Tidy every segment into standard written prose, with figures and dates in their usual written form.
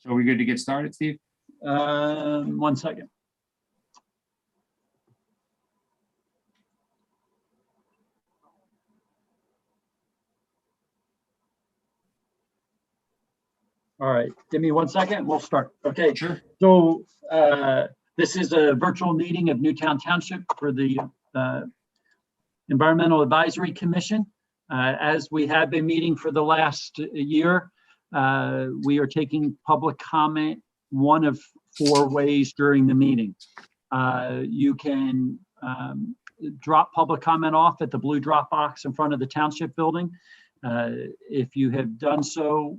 So are we good to get started, Steve? 1 second. All right, give me 1 second. We'll start. Okay, Sure. so this is a virtual meeting of Newtown Township for the Environmental Advisory Commission. As we have been meeting for the last year, we are taking public comment one of 4 ways during the meeting. You can drop public comment off at the blue drop box in front of the township building. If you have done so,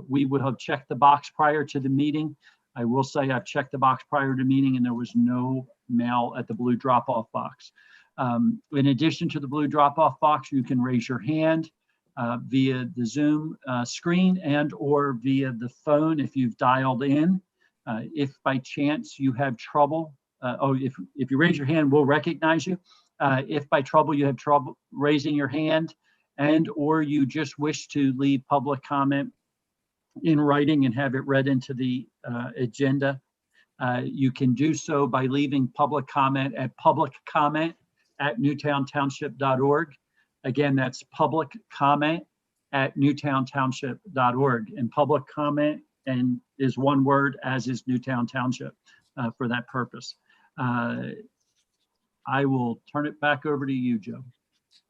we would have checked the box prior to the meeting. I will say I've checked the box prior to meeting and there was no mail at the blue drop-off box. In addition to the blue drop-off box, you can raise your hand via the Zoom screen and or via the phone if you've dialed in. If by chance you have trouble, if you raise your hand, we'll recognize you. If by trouble you have trouble raising your hand and or you just wish to leave public comment in writing and have it read into the agenda, you can do so by leaving public comment at publiccomment@newtowntownship.org. Again, that's public comment at newtowntownship.org. And public comment and is one word, as is Newtown Township for that purpose. I will turn it back over to you, Joe.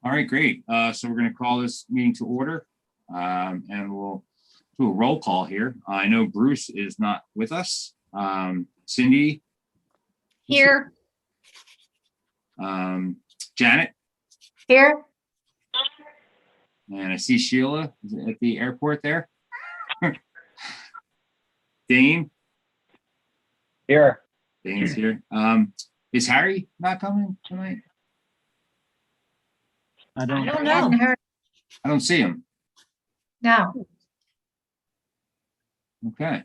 All right, great. So we're going to call this meeting to order and we'll do a roll call here. I know Bruce is not with us. Cindy? Here. Janet? Here. And I see Sheila at the airport there. Dane? Here. Dane's here. Is Harry not coming tonight? I don't I know. don't know. I don't see him. No. Okay.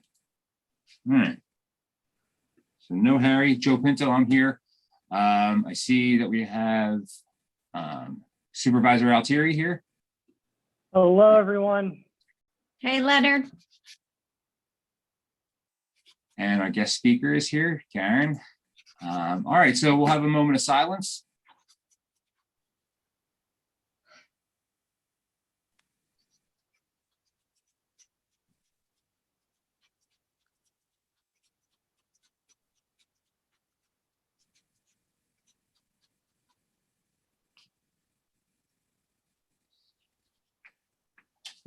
All right. So no Harry. Joe Pinto, I'm here. I see that we have Supervisor Altieri here. Hello, everyone. Hey, Leonard. And our guest speaker is here, Karen. All right, so we'll have a moment of silence.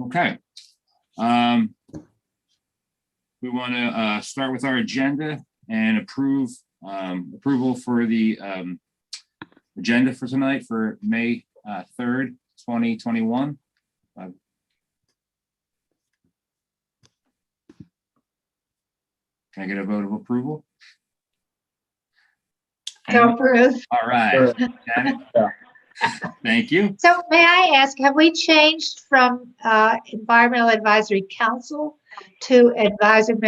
Okay. We want to start with our agenda and approval for the agenda for tonight for May 3rd, 2021. Can I get a vote of approval? Go approve. All right. Janet? Yeah. Thank you. So may I ask, have we changed from Environmental Advisory Council to Advisory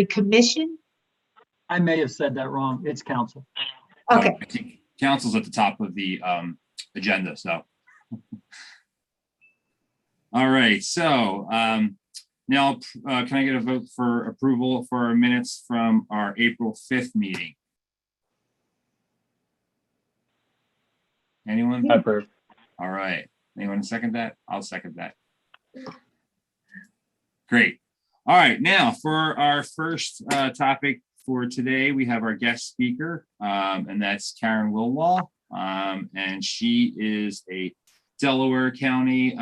Commission? I may have said that wrong. It's council. Okay. I think council's at the top of the agenda, so. All right, so now can I get a vote for approval for our minutes from our April 5th meeting? Anyone? I approve. All right. Anyone second that? I'll second that. Great. All right. Now for our first topic for today, we have our guest speaker, and that's Karen Wilwall. And she is a Delaware County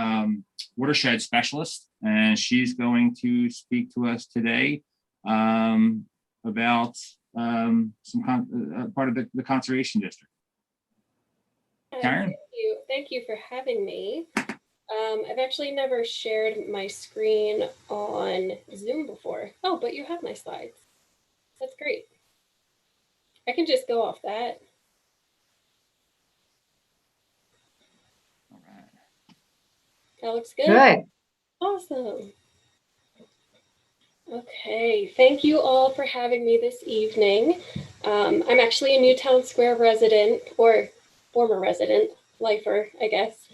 watershed specialist, and she's going to speak to us today about some part of the conservation district. Karen? Thank you for having me. I've actually never shared my screen on Zoom before. Oh, but you have my slides. That's great. I can just go off that. All right. That looks good. Good. Awesome. Okay, thank you all for having me this evening. I'm actually a Newtown Square resident, or former resident, lifer, I guess.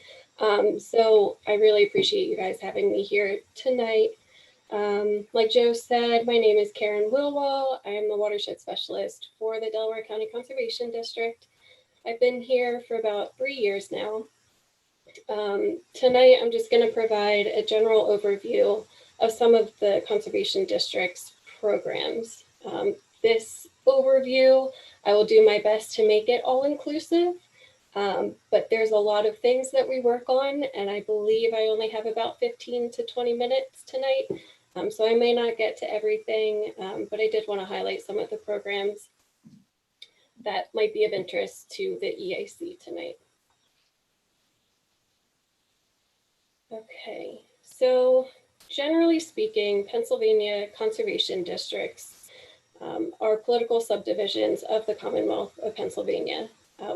So I really appreciate you guys having me here tonight. Like Joe said, my name is Karen Wilwall. I am the watershed specialist for the Delaware County Conservation District. I've been here for about 3 years now. Tonight, I'm just going to provide a general overview of some of the Conservation District's programs. This overview, I will do my best to make it all-inclusive, but there's a lot of things that we work on, and I believe I only have about 15 to 20 minutes tonight, so I may not get to everything, but I did want to highlight some of the programs that might be of interest to the EAC tonight. Okay, so generally speaking, Pennsylvania conservation districts are political subdivisions of the Commonwealth of Pennsylvania.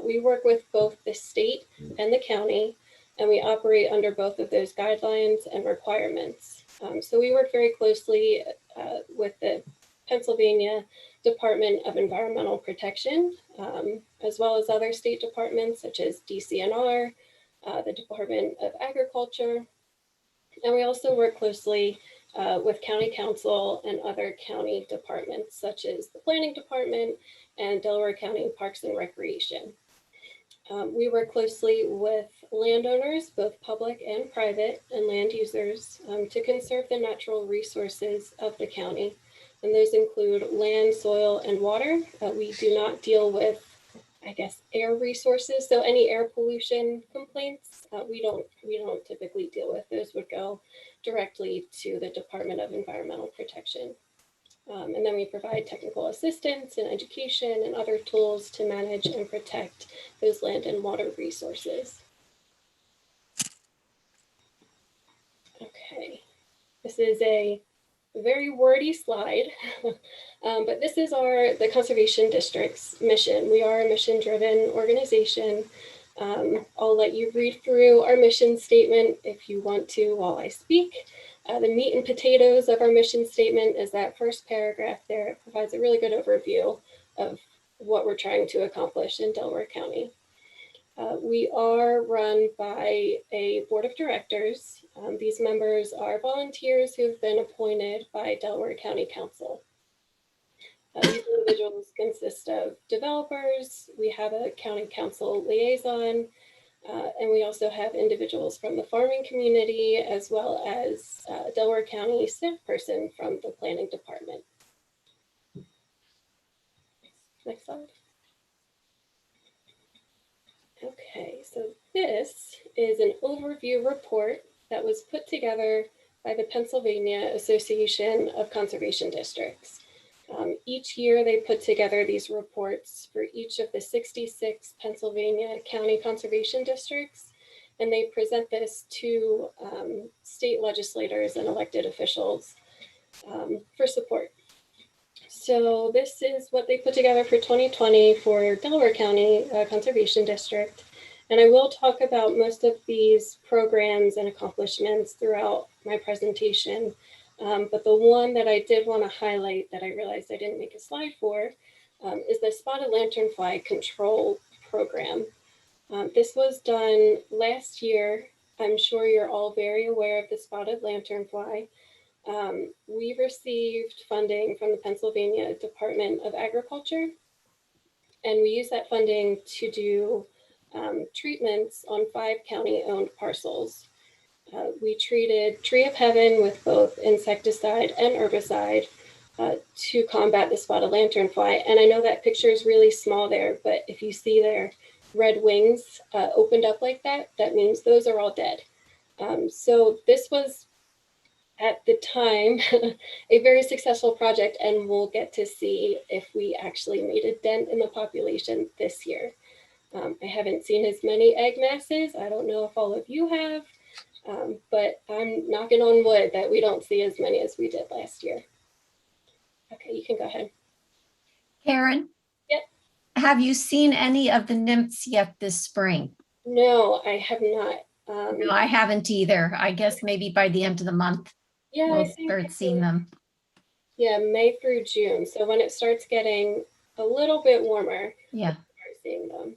We work with both the state and the county, and we operate under both of those guidelines and requirements. So we work very closely with the Pennsylvania Department of Environmental Protection, as well as other state departments such as DCNR, the Department of Agriculture, and we also work closely with county council and other county departments such as the planning department and Delaware County Parks and Recreation. We work closely with landowners, both public and private, and land users to conserve the natural resources of the county. And those include land, soil, and water. We do not deal with, I guess, air resources. So any air pollution complaints, we don't typically deal with. Those would go directly to the Department of Environmental Protection. And then we provide technical assistance and education and other tools to manage and protect those land and water resources. Okay, this is a very wordy slide, but this is the Conservation District's mission. We are a mission-driven organization. I'll let you read through our mission statement if you want to while I speak. The meat and potatoes of our mission statement is that first paragraph there. It provides a really good overview of what we're trying to accomplish in Delaware County. We are run by a board of directors. These members are volunteers who have been appointed by Delaware County Council. These individuals consist of developers. We have a county council liaison, and we also have individuals from the farming community, as well as a Delaware County staff person from the planning department. Next slide. Okay, so this is an overview report that was put together by the Pennsylvania Association of Conservation Districts. Each year they put together these reports for each of the 66 Pennsylvania county conservation districts, and they present this to state legislators and elected officials for support. So this is what they put together for 2020 for Delaware County Conservation District. And I will talk about most of these programs and accomplishments throughout my presentation. But the one that I did want to highlight that I realized I didn't make a slide for is the spotted lanternfly control program. This was done last year. I'm sure you're all very aware of the spotted lanternfly. We received funding from the Pennsylvania Department of Agriculture, and we use that funding to do treatments on 5 county-owned parcels. We treated Tree of Heaven with both insecticide and herbicide to combat the spotted lanternfly. And I know that picture is really small there, but if you see their red wings opened up like that, that means those are all dead. So this was, at the time, a very successful project, and we'll get to see if we actually made a dent in the population this year. I haven't seen as many egg masses. I don't know if all of you have, but I'm knocking on wood that we don't see as many as we did last year. Okay, you can go ahead. Karen? Yep. Have you seen any of the nymphs yet this spring? No, I have not. No, I haven't either. I guess maybe by the end of the month, Yeah, we'll I think start seeing them. Yeah, May through June. So when it starts getting a little bit warmer, Yeah. we'll start seeing them.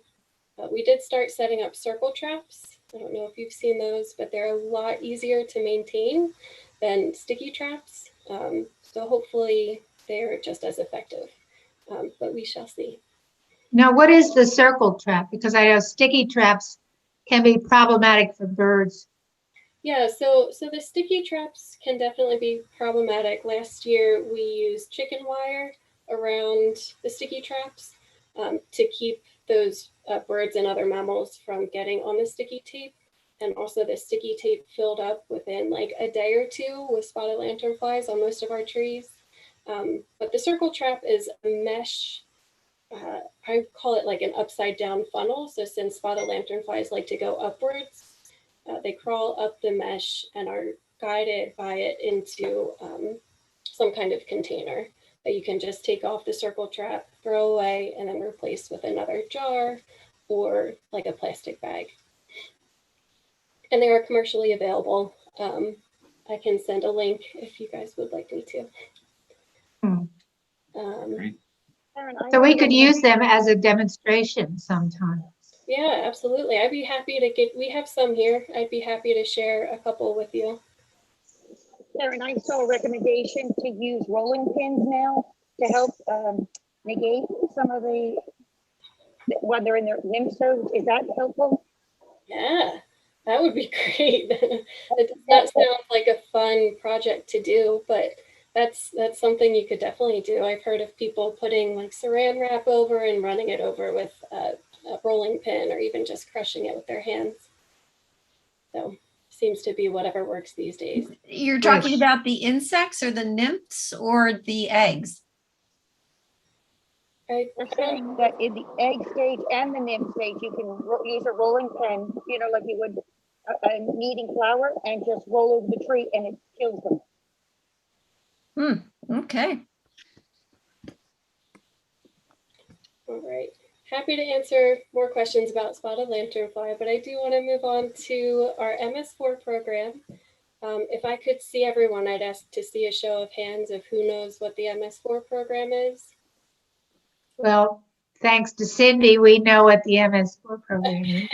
We did start setting up circle traps. I don't know if you've seen those, but they're a lot easier to maintain than sticky traps. So hopefully they're just as effective, but we shall see. Now, what is the circle trap? Because I know sticky traps can be problematic for birds. Yeah, so the sticky traps can definitely be problematic. Last year we used chicken wire around the sticky traps to keep those birds and other mammals from getting on the sticky tape. And also the sticky tape filled up within like a day or two with spotted lanternflies on most of our trees. But the circle trap is a mesh. I call it like an upside down funnel. So since spotted lanternflies like to go upwards, they crawl up the mesh and are guided by it into some kind of container that you can just take off the circle trap, throw away, and then replace with another jar or like a plastic bag. And they are commercially available. I can send a link if you guys would like me to. Great. So we could use them as a demonstration sometime. Yeah, absolutely. I'd be happy to we have some here. I'd be happy to share a couple with you. Karen, I saw a recommendation to use rolling pins now to help negate some of the, when they're in their nymphs. Is that helpful? Yeah, that would be great. That sounds like a fun project to do, but that's something you could definitely do. I've heard of people putting like saran wrap over and running it over with a rolling pin, or even just crushing it with their hands. So seems to be whatever works these days. You're talking about the insects or the nymphs or the eggs? I'm saying that in the egg stage and the nymph stage, you can use a rolling pin, you know, like you would a kneading flour, and just roll over the tree and it kills them. Okay. All right. Happy to answer more questions about spotted lanternfly, but I do want to move on to our MS4 program. If I could see everyone, I'd ask to see a show of hands of who knows what the MS4 program is. Well, thanks to Cindy, we know what the MS4 program is.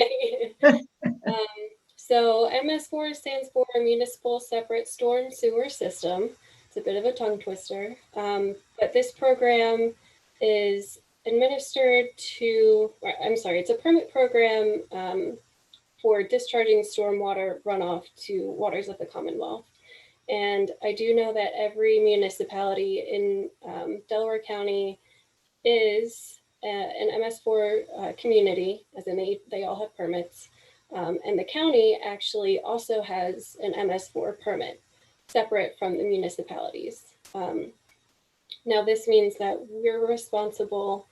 So MS4 stands for Municipal Separate Storm Sewer System. It's a bit of a tongue twister, but this program is administered to, it's a permit program for discharging stormwater runoff to waters of the Commonwealth. And I do know that every municipality in Delaware County is an MS4 community, as in they all have permits. And the county actually also has an MS4 permit separate from the municipalities. Now this means that we're responsible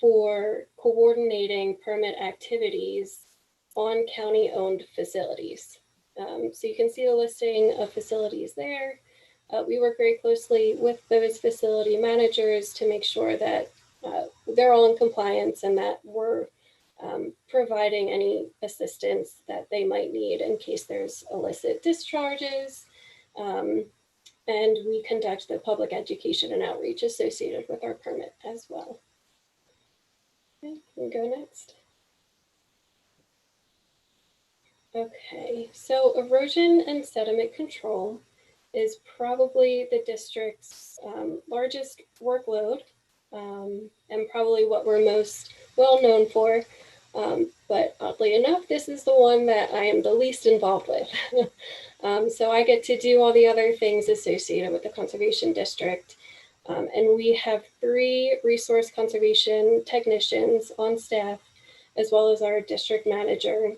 for coordinating permit activities on county-owned facilities. So you can see the listing of facilities there. We work very closely with those facility managers to make sure that they're all in compliance and that we're providing any assistance that they might need in case there's illicit discharges. And we conduct the public education and outreach associated with our permit as well. Okay, we go next. Okay, so erosion and sediment control is probably the district's largest workload and probably what we're most well known for. But oddly enough, this is the one that I am the least involved with. So I get to do all the other things associated with the conservation district. And we have 3 resource conservation technicians on staff, as well as our district manager.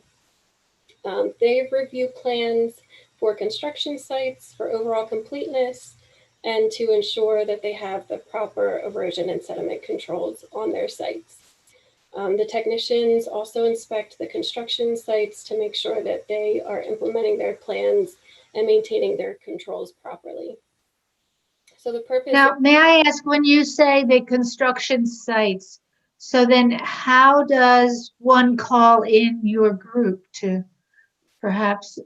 They review plans for construction sites for overall completeness and to ensure that they have the proper erosion and sediment controls on their sites. The technicians also inspect the construction sites to make sure that they are implementing their plans and maintaining their controls properly. So the purpose— Now, may I ask, when you say the construction sites, so then how does one call in your group to perhaps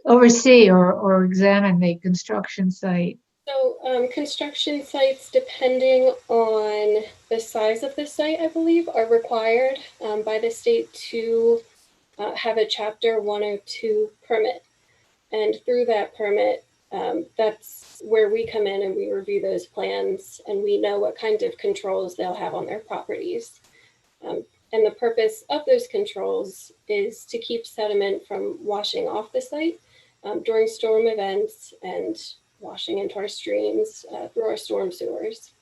oversee or examine the construction site? So construction sites, depending on the size of the site, I believe, are required by the state to have a Chapter 102 permit. And through that permit, That's where we come in and we review those plans, and we know what kind of controls they'll have on their properties. And the purpose of those controls is to keep sediment from washing off the site during storm events and washing into our streams through our storm sewers.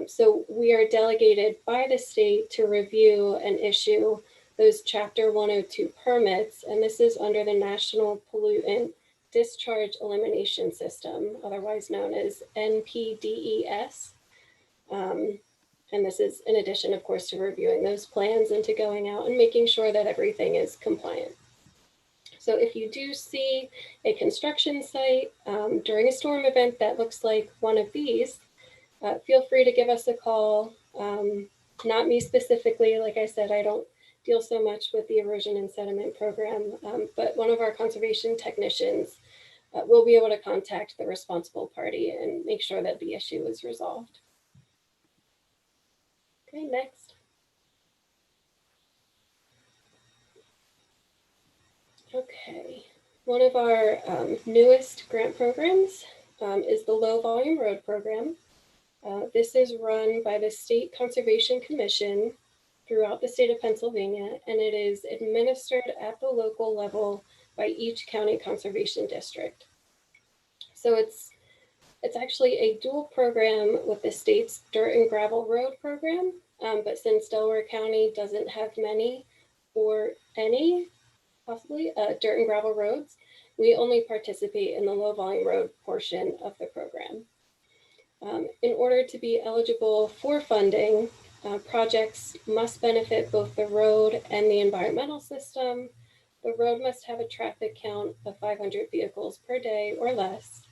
So we are delegated by the state to review and issue those Chapter 102 permits, and this is under the National Pollutant Discharge Elimination System, otherwise known as NPDES. And this is in addition, of course, to reviewing those plans and to going out and making sure that everything is compliant. So if you do see a construction site during a storm event that looks like one of these, feel free to give us a call. Not me specifically, like I said, I don't deal so much with the erosion and sediment program, but one of our conservation technicians will be able to contact the responsible party and make sure that the issue is resolved. Okay, next. Okay, one of our newest grant programs is the Low Volume Road Program. This is run by the State Conservation Commission throughout the state of Pennsylvania, and it is administered at the local level by each county conservation district. So it's actually a dual program with the state's dirt and gravel road program, but since Delaware County doesn't have many or any, possibly, dirt and gravel roads, we only participate in the low volume road portion of the program. In order to be eligible for funding, projects must benefit both the road and the environmental system. The road must have a traffic count of 500 vehicles per day or less.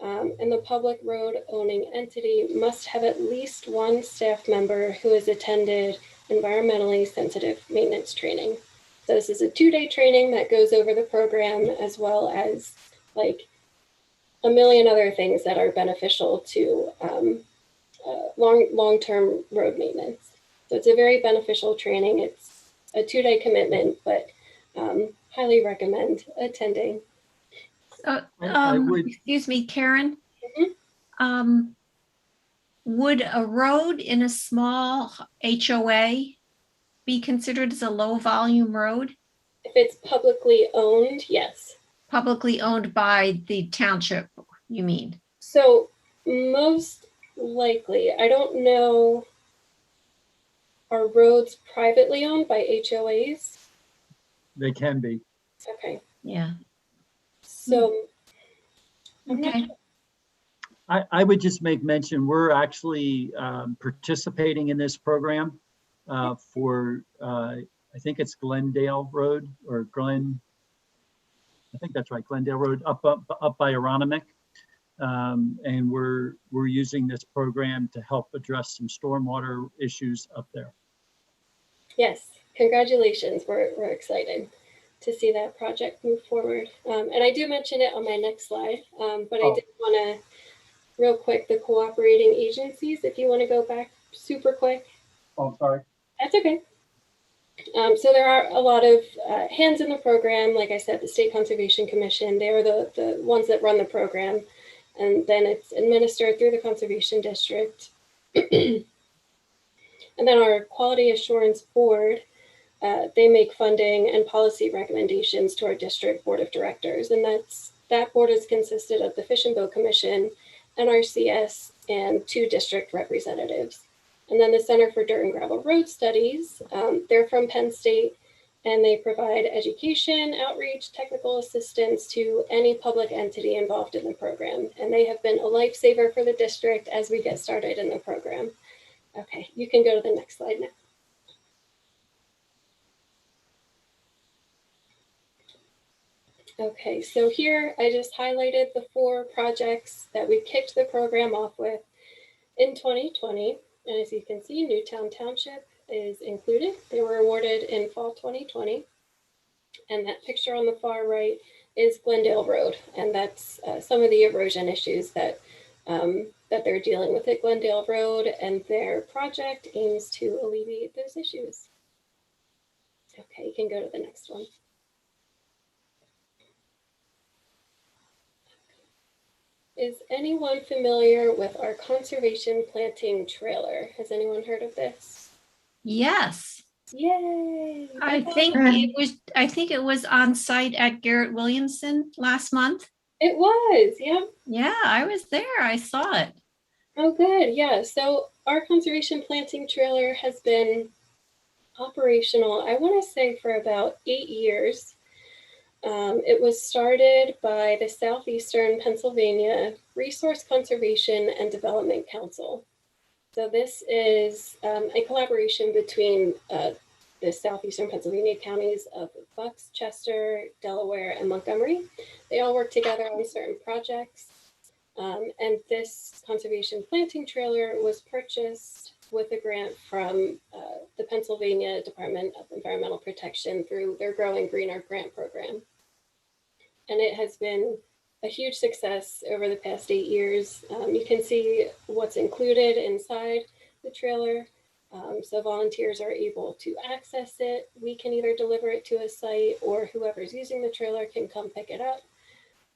And the public road owning entity must have at least one staff member who has attended environmentally sensitive maintenance training. So this is a 2-day training that goes over the program, as well as like a million other things that are beneficial to long-term road maintenance. So it's a very beneficial training. It's a 2-day commitment, but highly recommend attending. I would, Excuse me, Karen. Would a road in a small HOA be considered as a low volume road? If it's publicly owned, yes. Publicly owned by the township, you mean? So most likely, I don't know, are roads privately owned by HOAs? they can be. Okay, Yeah. so I'm not Okay. I would just make mention, we're actually participating in this program for, I think it's Glendale Road or I think that's right, Glendale Road up by Aronimink. And we're using this program to help address some stormwater issues up there. Yes, congratulations. We're excited to see that project move forward. And I do mention it on my next slide, but I did want to, real quick, the cooperating agencies, if you want to go back super quick. Oh, I'm sorry. That's okay. So there are a lot of hands in the program. Like I said, the State Conservation Commission, they are the ones that run the program. And then it's administered through the Conservation District. And then our Quality Assurance Board, they make funding and policy recommendations to our district board of directors. And that board is consisted of the Fish and Boat Commission, NRCS, and 2 district representatives. And then the Center for Dirt and Gravel Road Studies, they're from Penn State, and they provide education, outreach, technical assistance to any public entity involved in the program. And they have been a lifesaver for the district as we get started in the program. Okay, you can go to the next slide now. Okay, so here I just highlighted the 4 projects that we kicked the program off with in 2020. And as you can see, Newtown Township is included. They were awarded in fall 2020. And that picture on the far right is Glendale Road. And that's some of the erosion issues that they're dealing with at Glendale Road. And their project aims to alleviate those issues. Okay, you can go to the next one. is anyone familiar with our conservation planting trailer? Has anyone heard of this? Yes, Yay! I think it was on site at Garrett Williamson last month. It was, yeah. Yeah, I was there. I saw it. Oh, good. Yeah. So our conservation planting trailer has been operational, I want to say, for about 8 years. It was started by the Southeastern Pennsylvania Resource Conservation and Development Council. So this is a collaboration between the Southeastern Pennsylvania counties of Bucks, Chester, Delaware, and Montgomery. They all work together on certain projects. And this conservation planting trailer was purchased with a grant from the Pennsylvania Department of Environmental Protection through their Growing Greener grant program. And it has been a huge success over the past 8 years. You can see what's included inside the trailer. So volunteers are able to access it. We can either deliver it to a site, or whoever's using the trailer can come pick it up.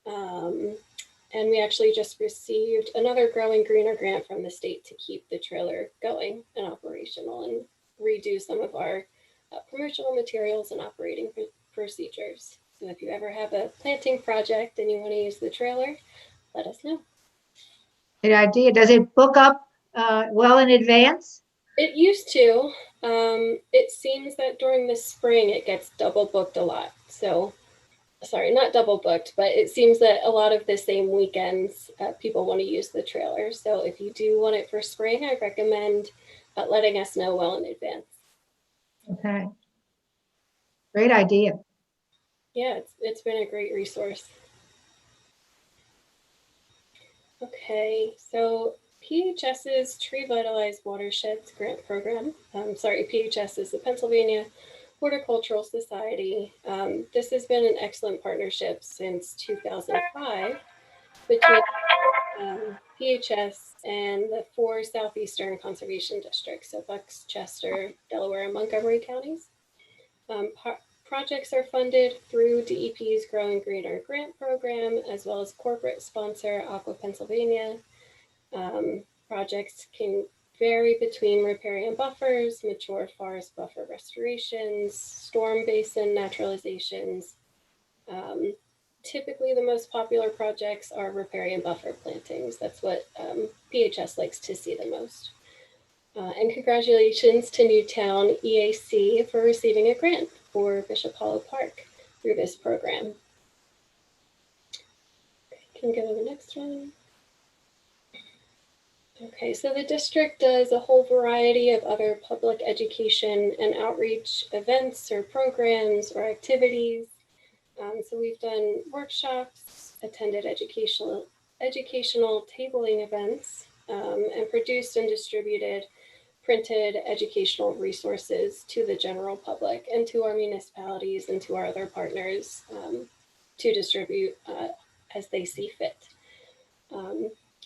And we actually just received another Growing Greener grant from the state to keep the trailer going and operational and redo some of our promotional materials and operating procedures. So if you ever have a planting project and you want to use the trailer, let us know. Good idea. Does it book up well in advance? It used to. It seems that during the spring it gets double booked a lot. So, sorry, not double booked, but it seems that a lot of the same weekends people want to use the trailer. So if you do want it for spring, I recommend letting us know well in advance. Okay. Great idea. Yeah, it's been a great resource. Okay, so PHS's Revitalized Watersheds grant program. PHS is the Pennsylvania Horticultural Society. This has been an excellent partnership since 2005 between PHS and the 4 Southeastern Conservation Districts, so Bucks, Chester, Delaware, and Montgomery counties. Projects are funded through DEP's Growing Greener grant program, as well as corporate sponsor Aqua Pennsylvania. Projects can vary between riparian buffers, mature forest buffer restorations, storm basin naturalizations. Typically, the most popular projects are riparian buffer plantings. That's what PHS likes to see the most. And congratulations to Newtown EAC for receiving a grant for Bishop Hollow Park through this program. Can go to the next one. Okay, so the district does a whole variety of other public education and outreach events or programs or activities. So we've done workshops, attended educational tabling events, and produced and distributed printed educational resources to the general public and to our municipalities and to our other partners to distribute as they see fit.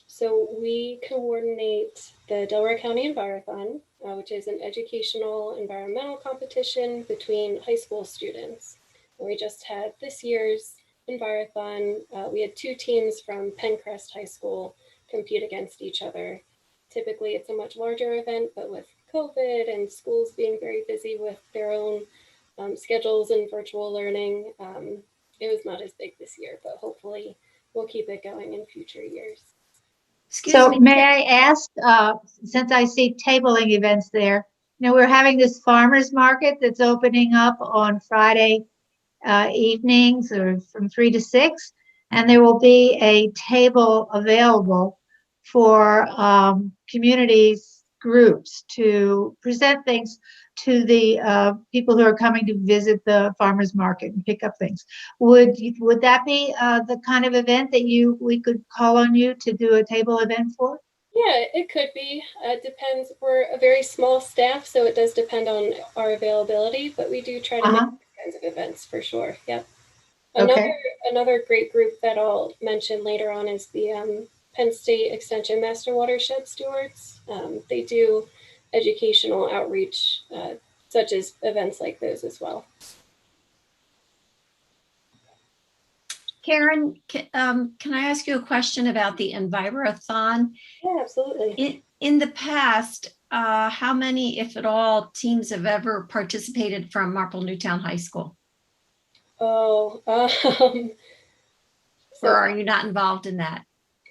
So we coordinate the Delaware County Envirothon, which is an educational environmental competition between high school students. And we just had this year's Envirothon. We had 2 teams from Pencrest High School compete against each other. Typically, it's a much larger event, but with COVID and schools being very busy with their own schedules and virtual learning, it was not as big this year, but hopefully we'll keep it going in future years. So may I ask, since I see tabling events there, we're having this farmers market that's opening up on Friday evenings or from 3 to 6, and there will be a table available for communities, groups to present things to the people who are coming to visit the farmers market and pick up things. Would that be the kind of event that we could call on you to do a table event for? Yeah, it could be. It depends. We're a very small staff, so it does depend on our availability, but we do try to make these kinds of events for sure. Yep. Another great group that I'll mention later on is the Penn State Extension Master Watershed Stewards. They do educational outreach, such as events like those as well. Karen, can I ask you a question about the Envirothon? Yeah, absolutely. In the past, how many, if at all, teams have ever participated from Marple Newtown High School? Oh, Or are you not involved in that?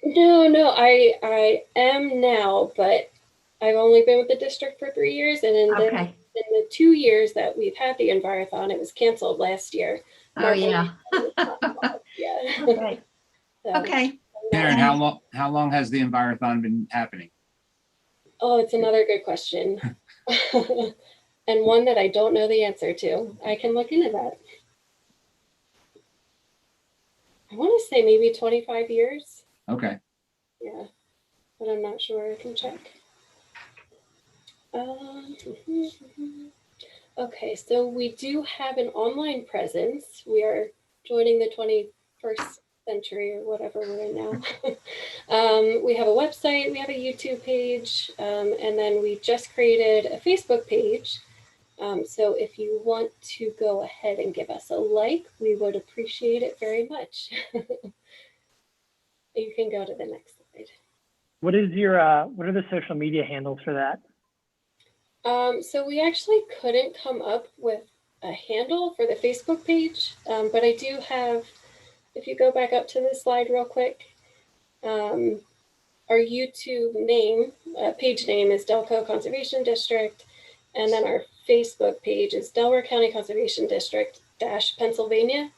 no, I am now, but I've only been with the district for 3 years, and in Okay. the 2 years that we've had the Envirothon, it was canceled last year. Oh, yeah. Yeah. Okay. So, Okay. Karen, how long has the Envirothon been happening? Oh, it's another good question. And one that I don't know the answer to. I can look into that. I want to say maybe 25 years. Okay. Yeah, but I'm not sure. I can check. Okay, so we do have an online presence. We are joining the 21st century or whatever we're in now. We have a website, we have a YouTube page, and then we just created a Facebook page. So if you want to go ahead and give us a like, we would appreciate it very much. You can go to the next slide. What are the social media handles for that? So we actually couldn't come up with a handle for the Facebook page, but I do have, if you go back up to the slide real quick, our YouTube name, page name is Delco Conservation District, and then our Facebook page is Delaware County Conservation District Pennsylvania.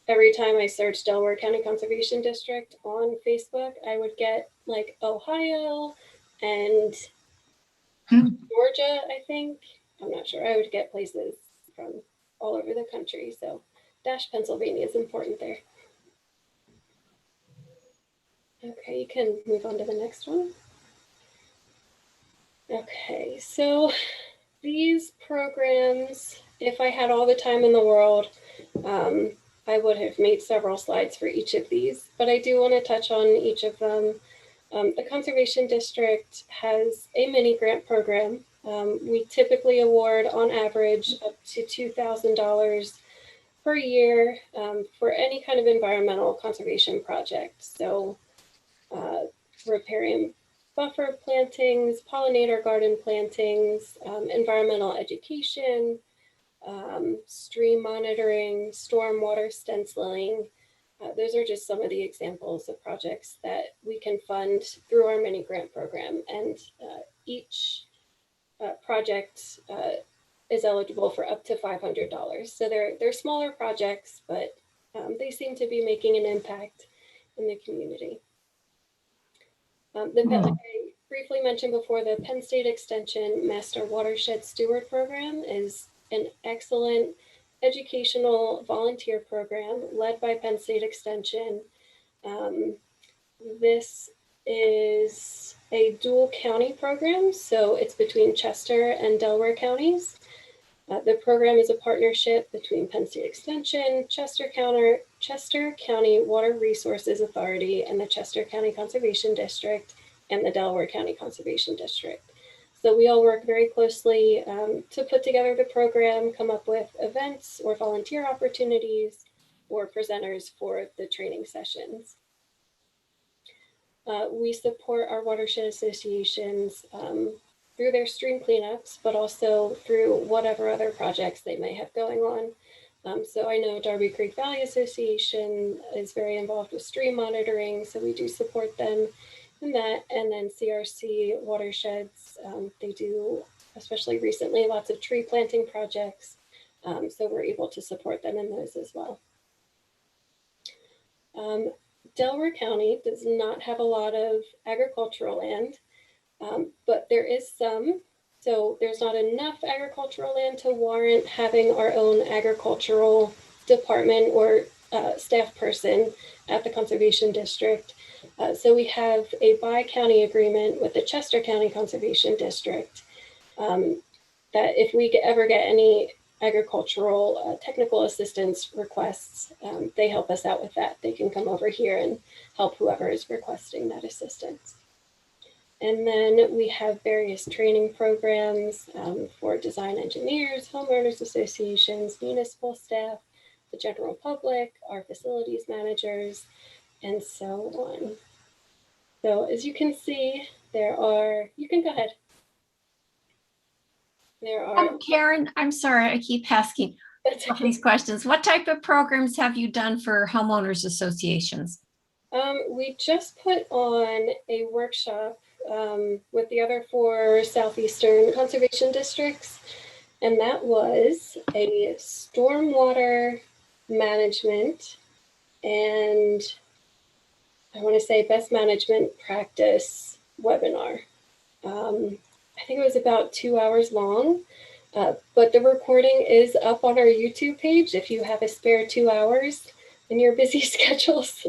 Every time I search Delaware County Conservation District on Facebook, I would get like Ohio and Georgia, I think. I'm not sure. I would get places from all over the country. So Pennsylvania is important there. Okay, you can move on to the next one. Okay, so these programs, if I had all the time in the world, I would have made several slides for each of these, but I do want to touch on each of them. The Conservation District has a mini grant program. We typically award on average up to $2,000 per year for any kind of environmental conservation project. So riparian buffer plantings, pollinator garden plantings, environmental education, stream monitoring, stormwater stenciling. Those are just some of the examples of projects that we can fund through our mini grant program. And each project is eligible for up to $500. So they're smaller projects, but they seem to be making an impact in the community. Like I briefly mentioned before, the Penn State Extension Master Watershed Steward Program is an excellent educational volunteer program led by Penn State Extension. This is a dual county program, so it's between Chester and Delaware counties. The program is a partnership between Penn State Extension, Chester County Water Resources Authority, and the Chester County Conservation District, and the Delaware County Conservation District. So we all work very closely to put together the program, come up with events or volunteer opportunities or presenters for the training sessions. We support our watershed associations through their stream cleanups, but also through whatever other projects they may have going on. So I know Darby Creek Valley Association is very involved with stream monitoring, so we do support them in that. And then CRC Watersheds, they do, especially recently, lots of tree planting projects. So we're able to support them in those as well. Delaware County does not have a lot of agricultural land, but there is some. So there's not enough agricultural land to warrant having our own agricultural department or staff person at the Conservation District. So we have a bi-county agreement with the Chester County Conservation District that if we ever get any agricultural technical assistance requests, they help us out with that. They can come over here and help whoever is requesting that assistance. And then we have various training programs for design engineers, homeowners associations, municipal staff, the general public, our facilities managers, and so on. So as you can see, you can go ahead. There are, Karen, I'm sorry, I keep asking that's okay. these questions. What type of programs have you done for homeowners associations? We just put on a workshop with the other 4 Southeastern conservation districts, and that was a stormwater management and I want to say best management practice webinar. I think it was about 2 hours long, but the recording is up on our YouTube page if you have a spare 2 hours in your busy schedules.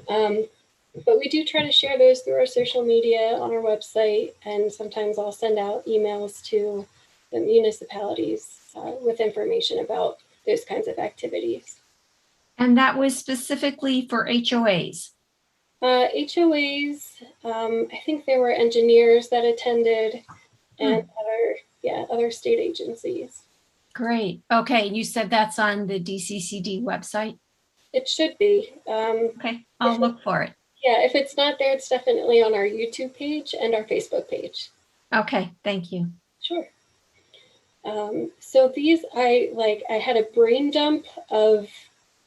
But we do try to share those through our social media on our website, and sometimes I'll send out emails to the municipalities with information about those kinds of activities. And that was specifically for HOAs. HOAs, I think there were engineers that attended and other state agencies. Great. Okay. You said that's on the DCCD website? It should be. Okay. I'll look for it. Yeah, if it's not there, it's definitely on our YouTube page and our Facebook page. Okay. Thank you. Sure. So these, I had a brain dump of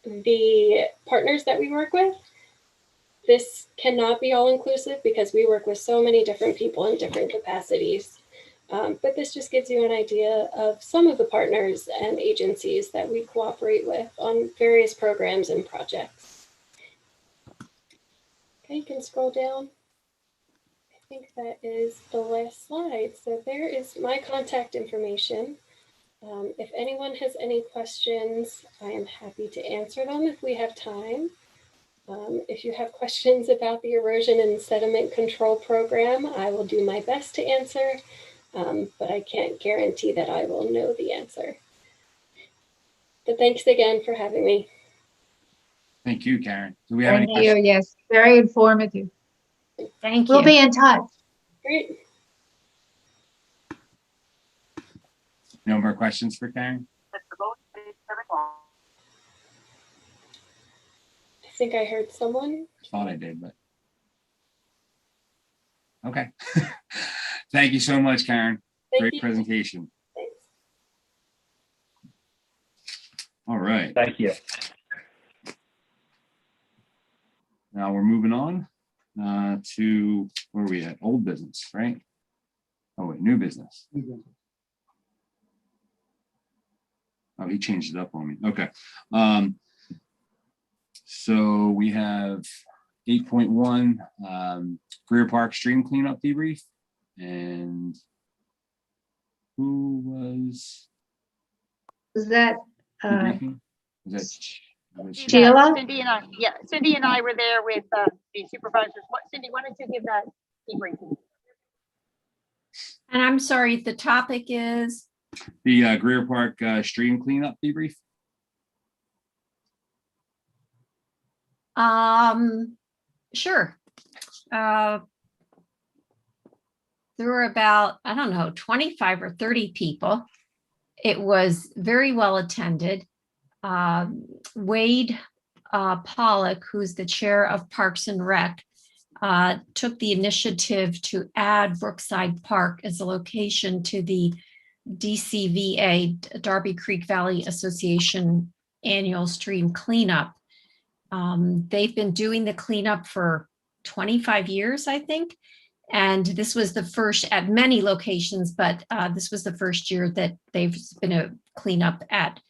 the partners that we work with. This cannot be all inclusive because we work with so many different people in different capacities. But this just gives you an idea of some of the partners and agencies that we cooperate with on various programs and projects. Okay, you can scroll down. I think that is the last slide. So there is my contact information. If anyone has any questions, I am happy to answer them if we have time. If you have questions about the erosion and sediment control program, I will do my best to answer, but I can't guarantee that I will know the answer. But thanks again for having me. Thank you, Karen. Do we have any Thank you. questions? Yes, very informative. Thank We'll you. be in touch. Great. No more questions for Karen? I think I heard someone. Thought I did, but. Okay. Thank you so much, Karen. Thank Great you. presentation. Thanks. All right. Thank you. Now we're moving on to, where are we at? Old business, right? Oh, wait, new business. Oh, he changed it up on me. Okay. So we have 8.1 Greer Park stream cleanup debrief. And who was Is that debriefing? Was that Sheila? Cindy and I, yeah, Cindy and I were there with the supervisors. Cindy, why don't you give that debriefing? And I'm sorry, the topic is, the Greer Park stream cleanup debrief? sure. There were about, I don't know, 25 or 30 people. It was very well attended. Wade Pollock, who's the chair of Parks and Rec, took the initiative to add Brookside Park as a location to the DCVA, Darby Creek Valley Association annual stream cleanup. They've been doing the cleanup for 25 years, I think. And this was the first at many locations, but this was the first year that they've been a cleanup at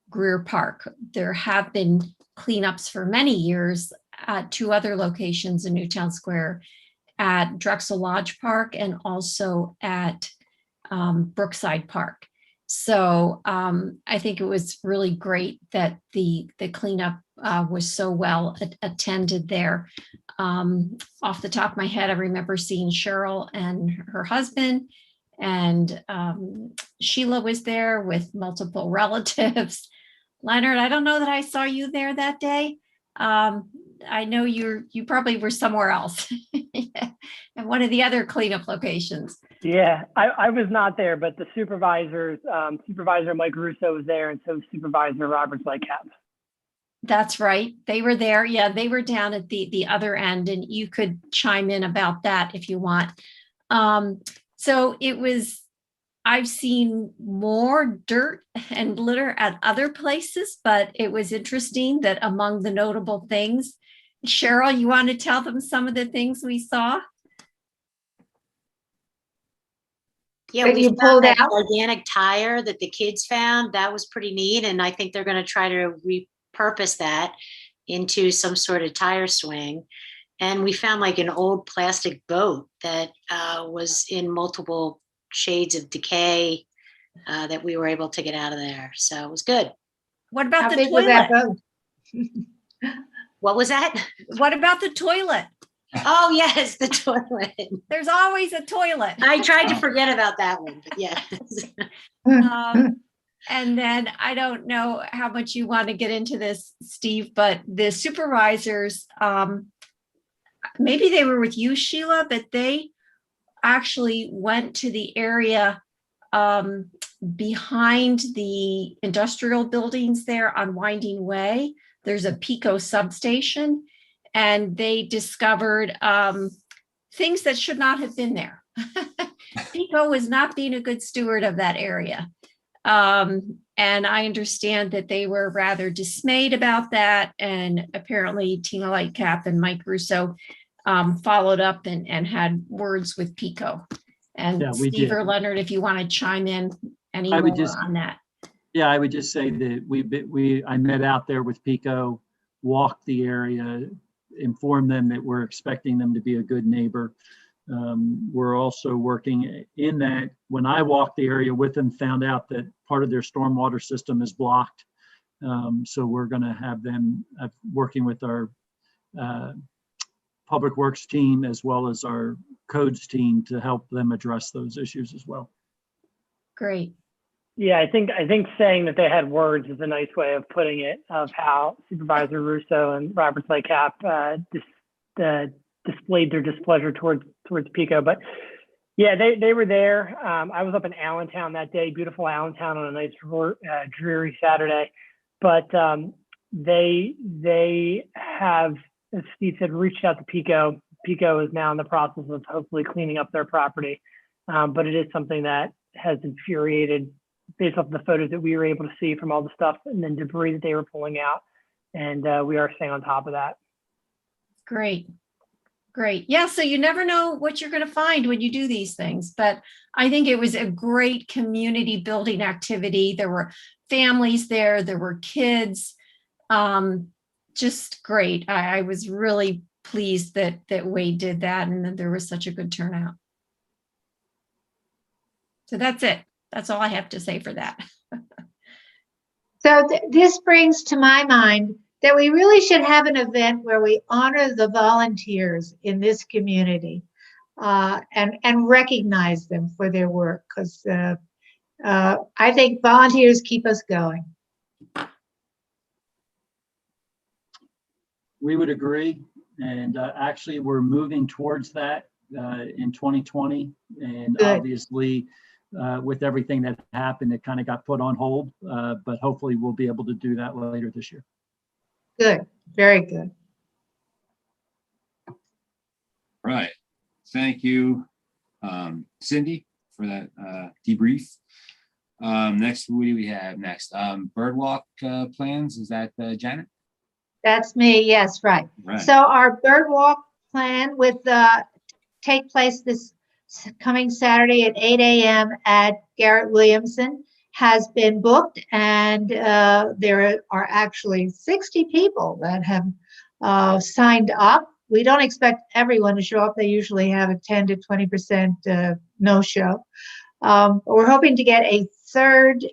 Greer Park. There have been cleanups for many years at 2 other locations in Newtown Square, at Drexel Lodge Park and also at Brookside Park. So I think it was really great that the cleanup was so well attended there. Off the top of my head, I remember seeing Cheryl and her husband, and Sheila was there with multiple relatives. Leonard, I don't know that I saw you there that day. I know you probably were somewhere else at one of the other cleanup locations. Yeah, I was not there, but the supervisors, Supervisor Mike Russo was there, and so Supervisor Robert Lightcap. That's right. They were there. Yeah, they were down at the other end, and you could chime in about that if you want. So it was, I've seen more dirt and litter at other places, but it was interesting that among the notable things, Cheryl, you want to tell them some of the things we saw? Yeah, That we you found pulled that out? organic tire that the kids found. That was pretty neat. And I think they're going to try to repurpose that into some sort of tire swing. And we found like an old plastic boat that was in multiple shades of decay that we were able to get out of there. So it was good. What about How the big was that toilet? boat? What was that? What about the toilet? Oh, yes, the toilet. There's always a toilet. I tried to forget about that one, but yes. And then I don't know how much you want to get into this, Steve, but the supervisors, maybe they were with you, Sheila, but they actually went to the area behind the industrial buildings there on Winding Way. There's a Pico substation, and they discovered things that should not have been there. Pico was not being a good steward of that area. And I understand that they were rather dismayed about that. And apparently Tina Lightcap and Mike Russo followed up and had words with Pico. And Yeah, we Steve did. or Leonard, if you want to chime in any I more would just- on that. Yeah, I would just say that I met out there with Pico, walked the area, informed them that we're expecting them to be a good neighbor. We're also working in that. When I walked the area with them, found out that part of their stormwater system is blocked. So we're going to have them working with our public works team as well as our codes team to help them address those issues as well. Great. Yeah, I think saying that they had words is a nice way of putting it, of how Supervisor Russo and Robert Lightcap displayed their displeasure towards Pico. But yeah, they were there. I was up in Allentown that day, beautiful Allentown on a nice dreary Saturday. But they have, as Steve said, reached out to Pico. Pico is now in the process of hopefully cleaning up their property. But it is something that has infuriated, based off the photos that we were able to see from all the stuff and then debris that they were pulling out. And we are staying on top of that. Great. Great. Yeah. So you never know what you're going to find when you do these things, but I think it was a great community building activity. There were families there, there were kids, just great. I was really pleased that Wade did that and that there was such a good turnout. So that's it. That's all I have to say for that. So this brings to my mind that we really should have an event where we honor the volunteers in this community and recognize them for their work, because I think volunteers keep us going. We would agree. And actually, we're moving towards that in 2020. And Good. obviously, with everything that happened, it kind of got put on hold. But hopefully, we'll be able to do that later this year. Good, very good. Right. Thank you, Cindy, for that debrief. Next, who do we have next? Birdwalk plans, is that Janet? That's me, yes, right. Right. So our bird walk plan with take place this coming Saturday at 8 a.m. at Garrett Williamson has been booked, and there are actually 60 people that have signed up. We don't expect everyone to show up. They usually have a 10 to 20% no-show. We're hoping to get a third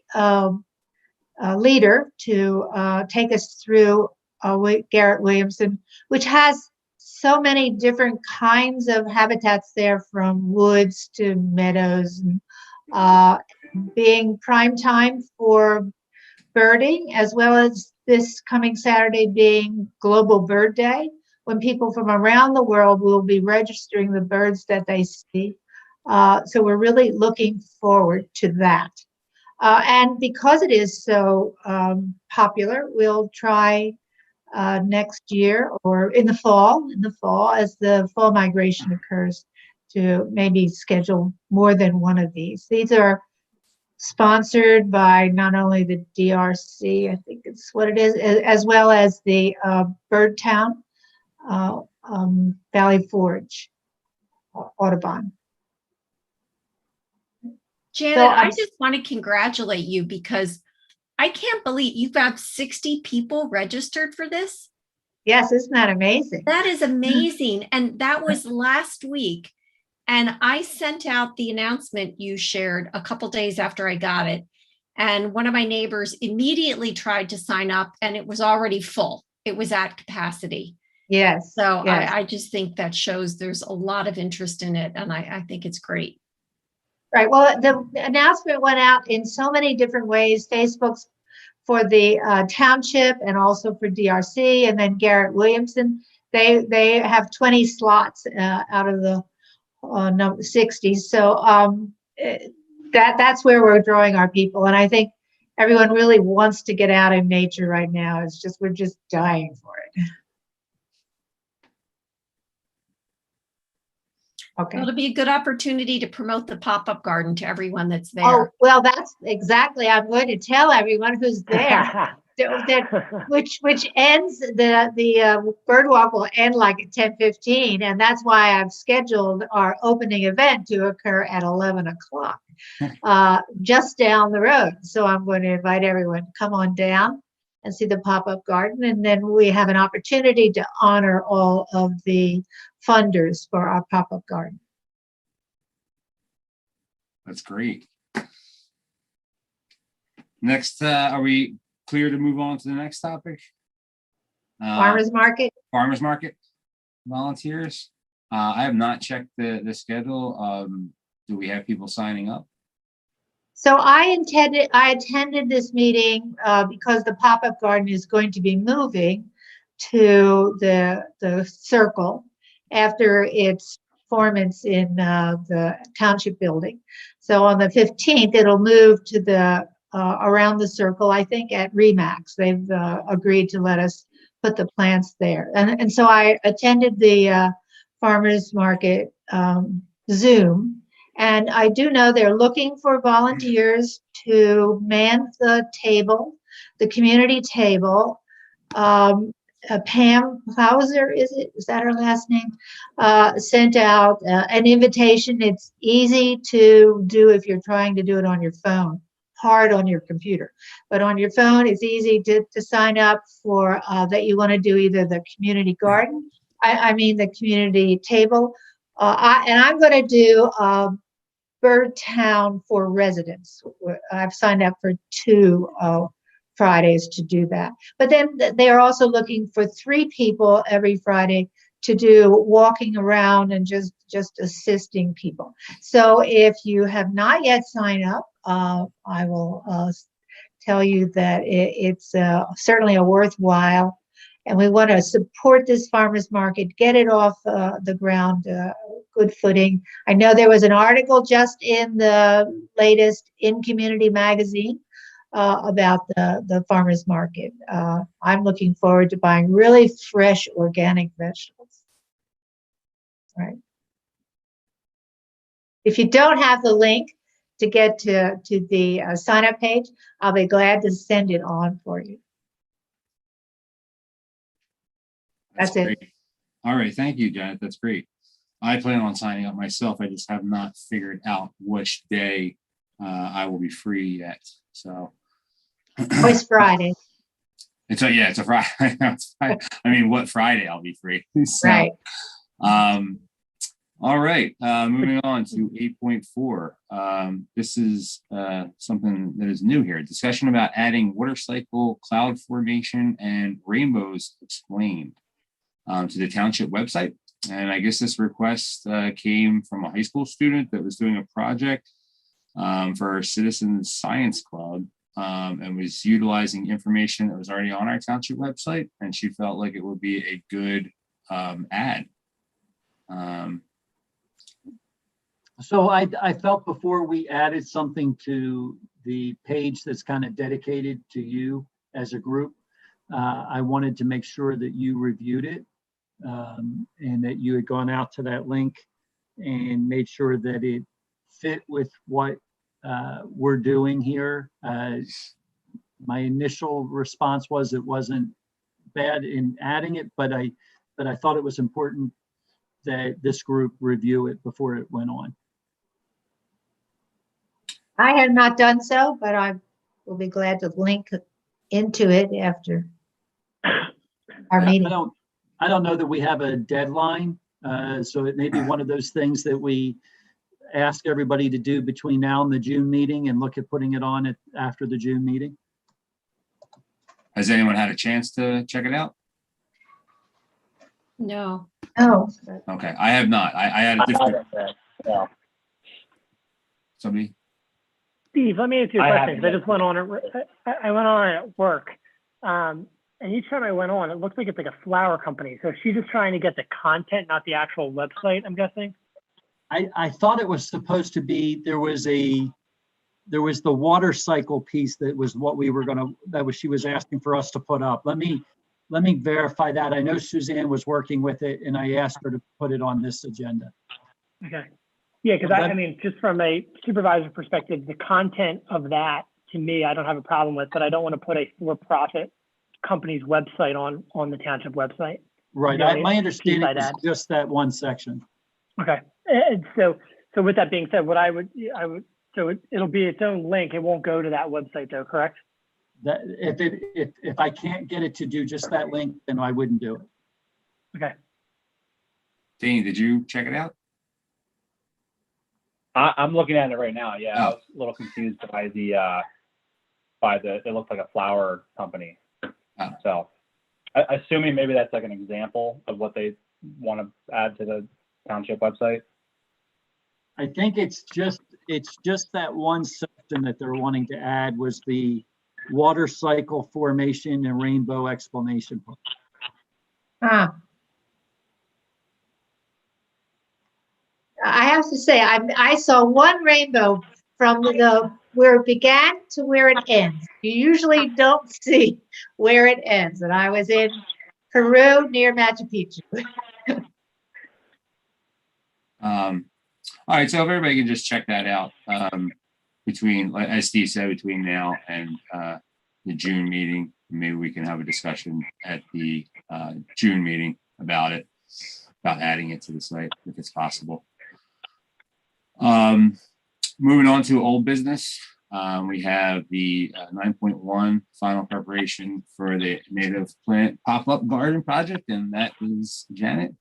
leader to take us through Garrett Williamson, which has so many different kinds of habitats there, from woods to meadows, and being prime time for birding, as well as this coming Saturday being Global Bird Day, when people from around the world will be registering the birds that they see. So we're really looking forward to that. And because it is so popular, we'll try next year or in the fall, as the fall migration occurs, to maybe schedule more than one of these. These are sponsored by not only the DRC, I think it's what it is, as well as the Birdtown, Valley Forge, Audubon. Janet, So, I just want to congratulate you because I can't believe you've got 60 people registered for this. Yes, isn't that amazing? That is amazing. And that was last week. And I sent out the announcement you shared a couple days after I got it. And one of my neighbors immediately tried to sign up and it was already full. It was at capacity. Yes. So yes. I just think that shows there's a lot of interest in it. And I think it's great. Right. Well, the announcement went out in so many different ways. Facebook's for the township and also for DRC, and then Garrett Williamson. They have 20 slots out of the number 60. So that's where we're drawing our people, and I think everyone really wants to get out in nature right now. It's just we're just dying for it. Okay. Well, it'll be a good opportunity to promote the pop-up garden to everyone that's there. Oh, well, that's exactly. I'm going to tell everyone who's there which ends the bird walk will end like at 10:15, and that's why I've scheduled our opening event to occur at 11 o'clock, just down the road. So I'm going to invite everyone to come on down and see the pop-up garden, and then we have an opportunity to honor all of the funders for our pop-up garden. That's great. Next, are we clear to move on to the next topic? Farmers market. Farmers market volunteers. I have not checked the schedule. Do we have people signing up? So I attended this meeting because the pop-up garden is going to be moving to the circle after its performance in the township building. So on the 15th, it'll move to the around the circle, I think at Remax. They've agreed to let us put the plants there. And so I attended the farmers market Zoom. And I do know they're looking for volunteers to man the table, the community table. Pam Hauser, is that her last name? Sent out an invitation. It's easy to do if you're trying to do it on your phone, hard on your computer. But on your phone, it's easy to sign up for that you want to do either the community garden, I mean the community table, and I'm going to do Birdtown for residents. I've signed up for 2 Fridays to do that. But then they are also looking for 3 people every Friday to do walking around and just assisting people. So if you have not yet signed up, I will tell you that it's certainly a worthwhile. And we want to support this farmers market, get it off the ground, good footing. I know there was an article just in the latest In Community magazine about the farmers market. I'm looking forward to buying really fresh organic vegetables. Right. If you don't have the link to get to the sign up page, I'll be glad to send it on for you. That's it. Great. All right. Thank you, Janet. That's great. I plan on signing up myself. I just have not figured out which day I will be free yet. So Always Friday. it's a Friday. It's Friday. I mean, what Friday I'll be free. So, Right. All right. Moving on to 8.4. This is something that is new here. Discussion about adding water cycle, cloud formation, and rainbows explained to the township website. And I guess this request came from a high school student that was doing a project for our Citizens Science Club and was utilizing information that was already on our township website. And she felt like it would be a good ad. So I felt before we added something to the page that's kind of dedicated to you as a group, I wanted to make sure that you reviewed it and that you had gone out to that link and made sure that it fit with what we're doing here. My initial response was it wasn't bad in adding it, but I thought it was important that this group review it before it went on. I have not done so, but I will be glad to link into it after our meeting. I don't know that we have a deadline, so it may be one of those things that we ask everybody to do between now and the June meeting and look at putting it on after the June meeting. Has anyone had a chance to check it out? No. Oh, Okay, I have not. I had a different, Yeah. somebody? Steve, let me answer your I question, haven't 'cause I yet. just went on it. I went on it at work. And each time I went on, it looked like it's like a flower company. So she's just trying to get the content, not the actual website, I'm guessing. I thought it was supposed to be, there was the water cycle piece that was what we were she was asking for us to put up. Let me verify that. I know Suzanne was working with it and I asked her to put it on this agenda. Okay. Yeah, because I mean, just from a supervisor perspective, the content of that, to me, I don't have a problem with, but I don't want to put a for-profit company's website on the township website. Right, The only my piece understanding I'd is add. just that one section. Okay. And so with that being said, it'll be its own link. It won't go to that website though, correct? That if I can't get it to do just that link, then I wouldn't do it. Okay. Dean, did you check it out? I'm looking at it right now. Yeah, I Oh. was a little confused by it looked like a flower company. Oh. So, assuming maybe that's like an example of what they want to add to the township website. I think it's just that one section that they're wanting to add was the water cycle formation and rainbow explanation. ah. I have to say, I saw one rainbow from where it began to where it ends. You usually don't see where it ends. And I was in Peru near Machu Picchu. All right, so if everybody can just check that out, between, as Steve said, between now and the June meeting, maybe we can have a discussion at the June meeting about adding it to the site if it's possible. Moving on to old business, we have the 9.1 final preparation for the native plant pop-up garden project, and that is Janet.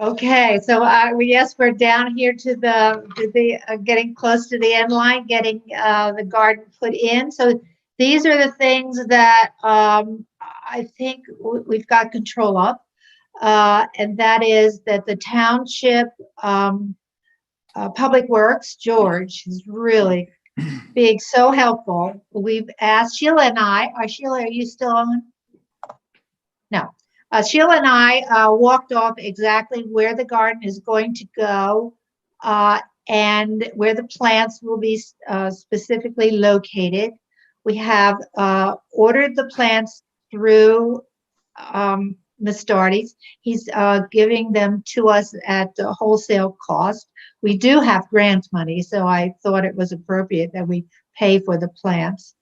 Okay, so yes, we're down here to the getting close to the end line, getting the garden put in. So these are the things that I think we've got control of, and that is that the township Public Works, George, is really being so helpful. We've asked Sheila and I, Sheila, are you still on? No. Sheila and I walked off exactly where the garden is going to go and where the plants will be specifically located. We have ordered the plants through Mastardi's. He's giving them to us at the wholesale cost. We do have grant money, so I thought it was appropriate that we pay for the plants.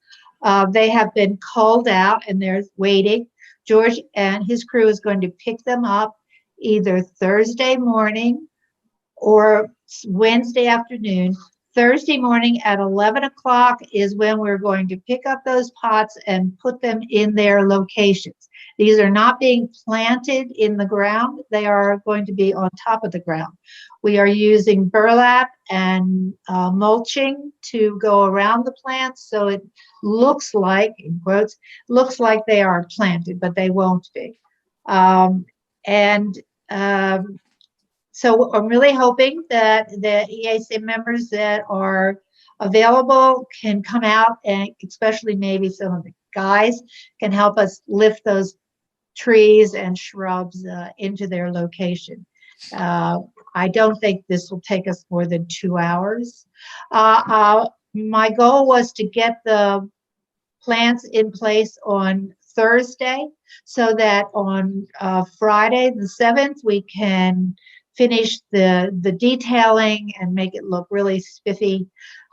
They have been called out and they're waiting. George and his crew is going to pick them up either Thursday morning or Wednesday afternoon. Thursday morning at 11 o'clock is when we're going to pick up those pots and put them in their locations. These are not being planted in the ground. They are going to be on top of the ground. We are using burlap and mulching to go around the plants, so it looks like, in quotes, looks like they are planted, but they won't be. So I'm really hoping that the EAC members that are available can come out, and especially maybe some of the guys can help us lift those trees and shrubs into their location. I don't think this will take us more than 2 hours. My goal was to get the plants in place on Thursday, so that on Friday, the 7th, we can finish the detailing and make it look really spiffy.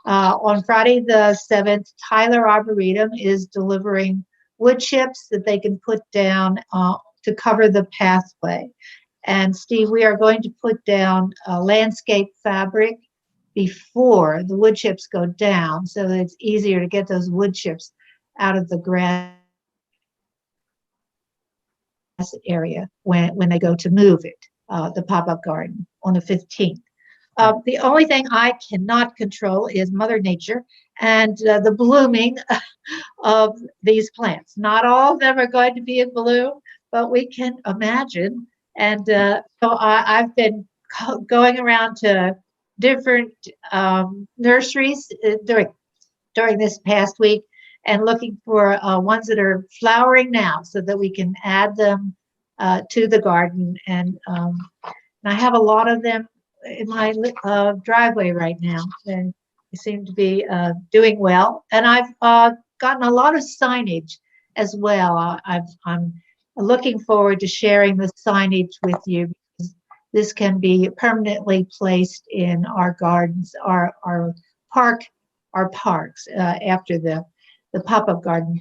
On Friday, the 7th, Tyler Arboretum is delivering wood chips that they can put down to cover the pathway. And Steve, we are going to put down landscape fabric before the wood chips go down, so that it's easier to get those wood chips out of the grass area when they go to move it, the pop-up garden on the 15th. The only thing I cannot control is Mother Nature and the blooming of these plants. Not all of them are going to be in bloom, but we can imagine. And so I've been going around to different nurseries during this past week and looking for ones that are flowering now so that we can add them to the garden. And I have a lot of them in my driveway right now, and they seem to be doing well. And I've gotten a lot of signage as well. I'm looking forward to sharing the signage with you. This can be permanently placed in our gardens, our parks after the pop-up garden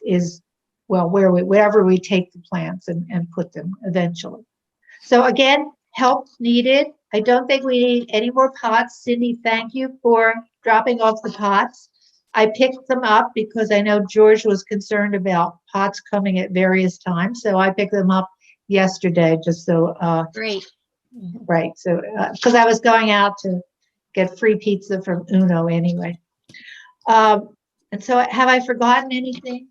is, well, wherever we take the plants and put them eventually. So again, help needed. I don't think we need any more pots. Cindy, thank you for dropping off the pots. I picked them up because I know George was concerned about pots coming at various times. So I picked them up yesterday, just so Great. right. So because I was going out to get free pizza from Uno anyway. And so have I forgotten anything?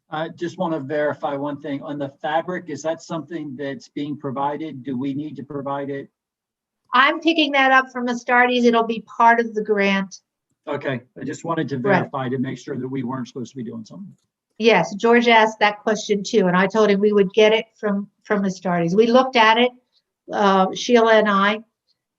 I just want to verify one thing on the fabric. Is that something that's being provided? Do we need to provide it? I'm picking that up from Astartes. It'll be part of the grant. Okay, I just wanted to Right. verify to make sure that we weren't supposed to be doing something. Yes, George asked that question too, and I told him we would get it from Astartes. We looked at it, Sheila and I.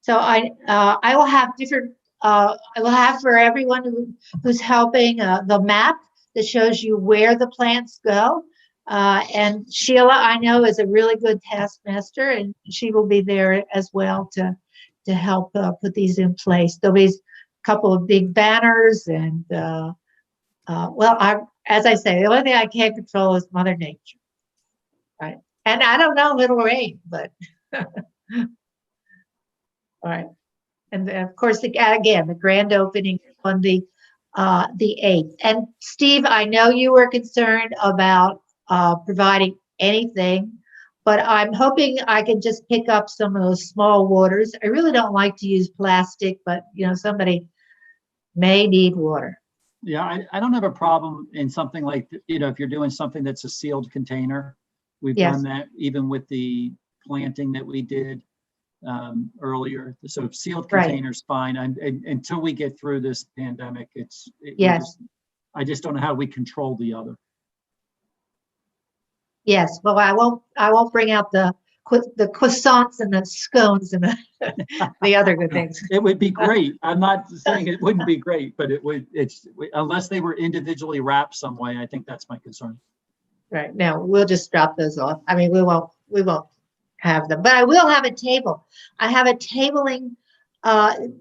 So I will have different. I will have for everyone who's helping the map that shows you where the plants go. And Sheila, I know, is a really good taskmaster, and she will be there as well to help put these in place. There'll be a couple of big banners, and well, as I say, the only thing I can't control is Mother Nature, right? And I don't know if it'll rain, but all right. And then, of course, again, the grand opening on the 8th. And Steve, I know you were concerned about providing anything, but I'm hoping I can just pick up some of those small waters. I really don't like to use plastic, but somebody may need water. Yeah, I don't have a problem in something like, if you're doing something that's a sealed container. We've Yes. done that even with the planting that we did earlier. So sealed Right. containers, fine. Until we get through this pandemic, Yes. I just don't know how we control the other. Yes. Well, I won't bring out the croissants and the scones and the other good things. It would be great. I'm not saying it wouldn't be great, but unless they were individually wrapped some way, I think that's my concern. Right. No, we'll just drop those off. I mean, we won't have them, but I will have a table. I have a tabling.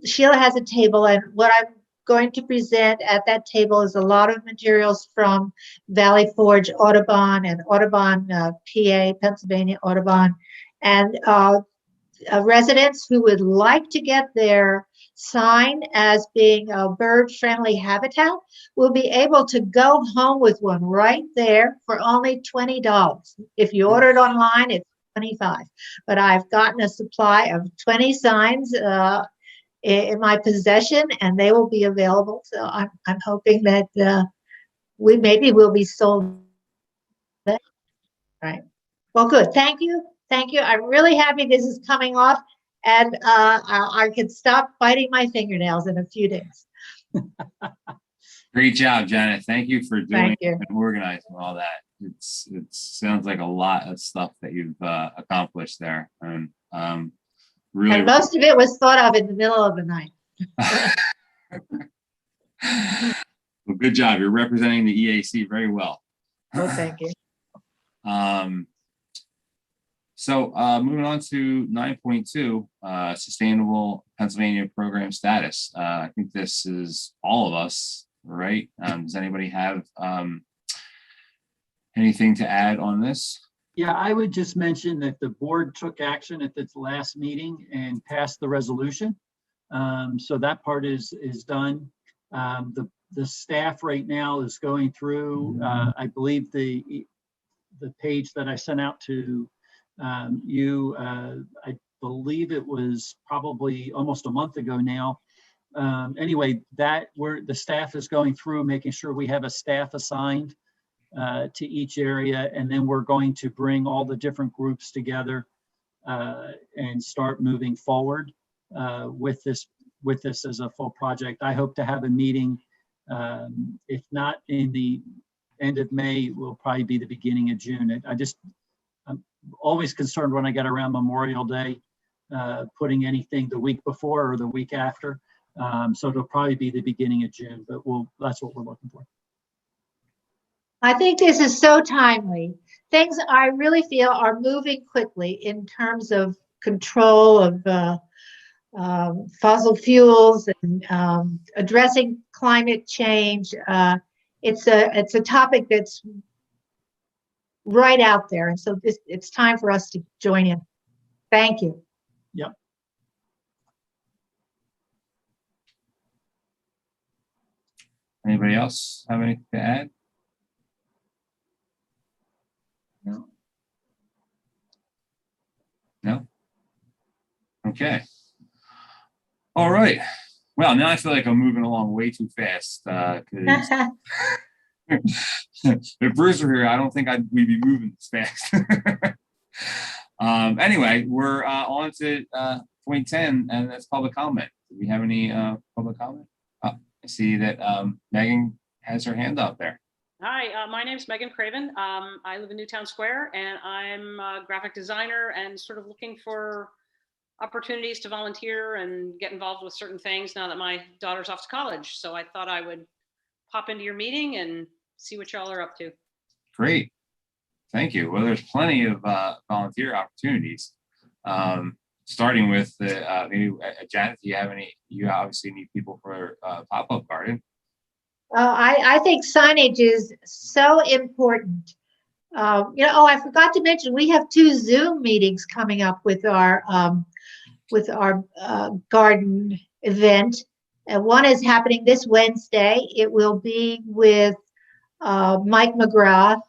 Sheila has a table, and what I'm going to present at that table is a lot of materials from Valley Forge Audubon and Audubon, PA, Pennsylvania Audubon, and residents who would like to get their sign as being a bird-friendly habitat will be able to go home with one right there for only $20. If you order it online, it's $25. But I've gotten a supply of 20 signs in my possession, and they will be available. So I'm hoping that maybe we'll be sold. Right. Well, good. Thank you. Thank you. I'm really happy this is coming off, and I can stop biting my fingernails in a few days. Great job, Janet. Thank you for doing Thank you. and organizing all that. It sounds like a lot of stuff that you've accomplished there, and really. And most of it was thought of in the middle of the night. Well, good job. You're representing the EAC very well. Oh, thank you. So moving on to 9.2, sustainable Pennsylvania program status. I think this is all of us, right? Does anybody have anything to add on this? Yeah, I would just mention that the board took action at its last meeting and passed the resolution. So that part is done. The staff right now is going through, I believe the page that I sent out to you, I believe it was probably almost a month ago now. Anyway, the staff is going through making sure we have a staff assigned to each area, and then we're going to bring all the different groups together and start moving forward with this as a full project. I hope to have a meeting, if not in the end of May, will probably be the beginning of June. I'm always concerned when I get around Memorial Day, putting anything the week before or the week after. So it'll probably be the beginning of June, but that's what we're looking for. I think this is so timely. Things I really feel are moving quickly in terms of control of fossil fuels and addressing climate change. It's a topic that's right out there, and so it's time for us to join in. Thank you. Yep. Anybody else have anything to add? No. No? Okay. All right. Well, now I feel like I'm moving along way too fast. If Bruce were here, I don't think we'd be moving this fast. Anyway, we're on to point 10, and that's public comment. Do we have any public comment? I see that Megan has her hand up there. Hi, my name's Megan Craven. I live in Newtown Square, and I'm a graphic designer and sort of looking for opportunities to volunteer and get involved with certain things now that my daughter's off to college. So I thought I would pop into your meeting and see what y'all are up to. Great. Thank you. Well, there's plenty of volunteer opportunities. Starting with maybe Janet, do you have any? You obviously need people for pop-up garden. I think signage is so important. I forgot to mention, we have 2 Zoom meetings coming up with our garden event. And one is happening this Wednesday. It will be with Mike McGraw.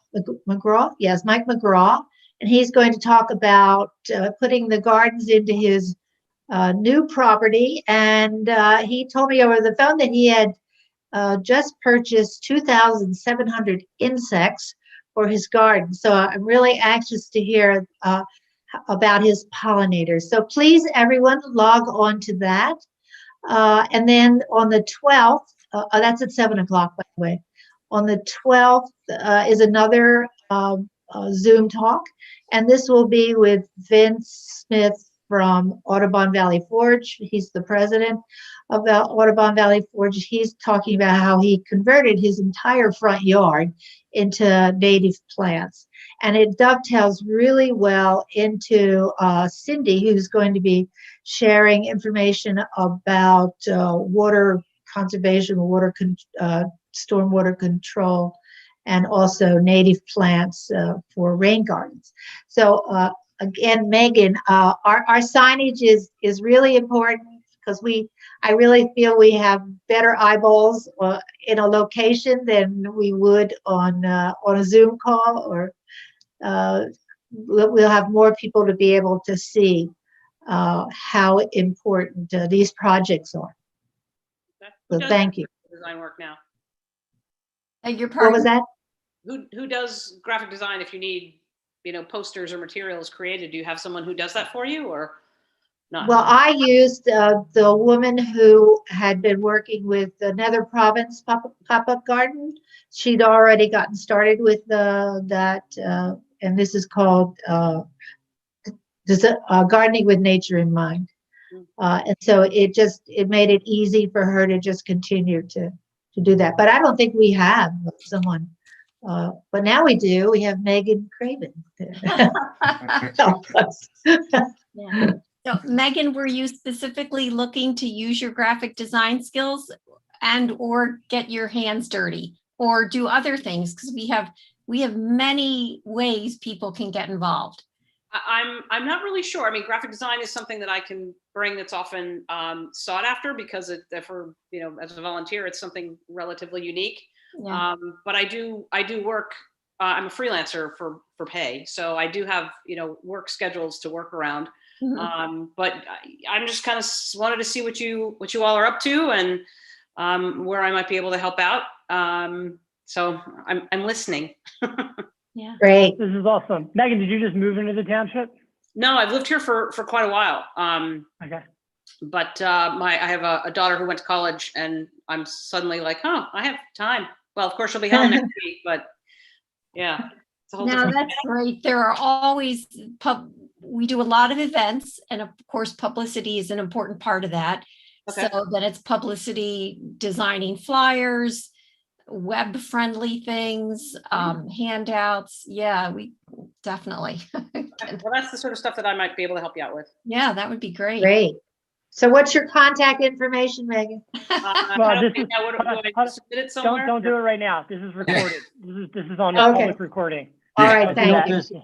Yes, Mike McGraw. And he's going to talk about putting the gardens into his new property. And he told me over the phone that he had just purchased 2,700 insects for his garden. So I'm really anxious to hear about his pollinators. So please, everyone, log on to that. And then on the 12th, that's at 7 o'clock, by the way. On the 12th is another Zoom talk, and this will be with Vince Smith from Audubon Valley Forge. He's the president of the Audubon Valley Forge. He's talking about how he converted his entire front yard into native plants. And it dovetails really well into Cindy, who's going to be sharing information about water conservation, stormwater control, and also native plants for rain gardens. So again, Megan, our signage is really important because I really feel we have better eyeballs in a location than we would on a Zoom call, or we'll have more people to be able to see how important these projects are. So thank you. Design work now. Your What was that? Who does graphic design if you need, posters or materials created? Do you have someone who does that for you, or not? Well, I used the woman who had been working with the Nether Province pop-up garden. She'd already gotten started with that, and this is called Gardening with Nature in Mind. And so it made it easy for her to just continue to do that. But I don't think we have someone But now we do. We have Megan Craven to help us. Yeah. So Megan, were you specifically looking to use your graphic design skills and or get your hands dirty or do other things? Because we have many ways people can get involved. I'm not really sure. I mean, graphic design is something that I can bring that's often sought after because for as a volunteer, it's something relatively unique. Yeah. But I do work. I'm a freelancer for pay, so I do have work schedules to work around. But I'm just kind of wanted to see what you all are up to and where I might be able to help out. So I'm listening. Yeah. Great. This is awesome. Megan, did you just move into the township? No, I've lived here for quite a while. Okay. But I have a daughter who went to college, and I'm suddenly like, oh, I have time. Well, of course she'll be home next week, but yeah, it's a whole No, different. that's great. There are always we do a lot of events, and of course, publicity is an important part of that. Okay. So then it's publicity, designing flyers, web-friendly things, handouts. Yeah, we definitely. Well, that's the sort of stuff that I might be able to help you out with. Yeah, that would be great. Great. So what's your contact information, Megan? Well, this is, do I submit it somewhere? don't do it right now. This is recorded. This is on Okay. public recording. All right, If thank you'll you. just-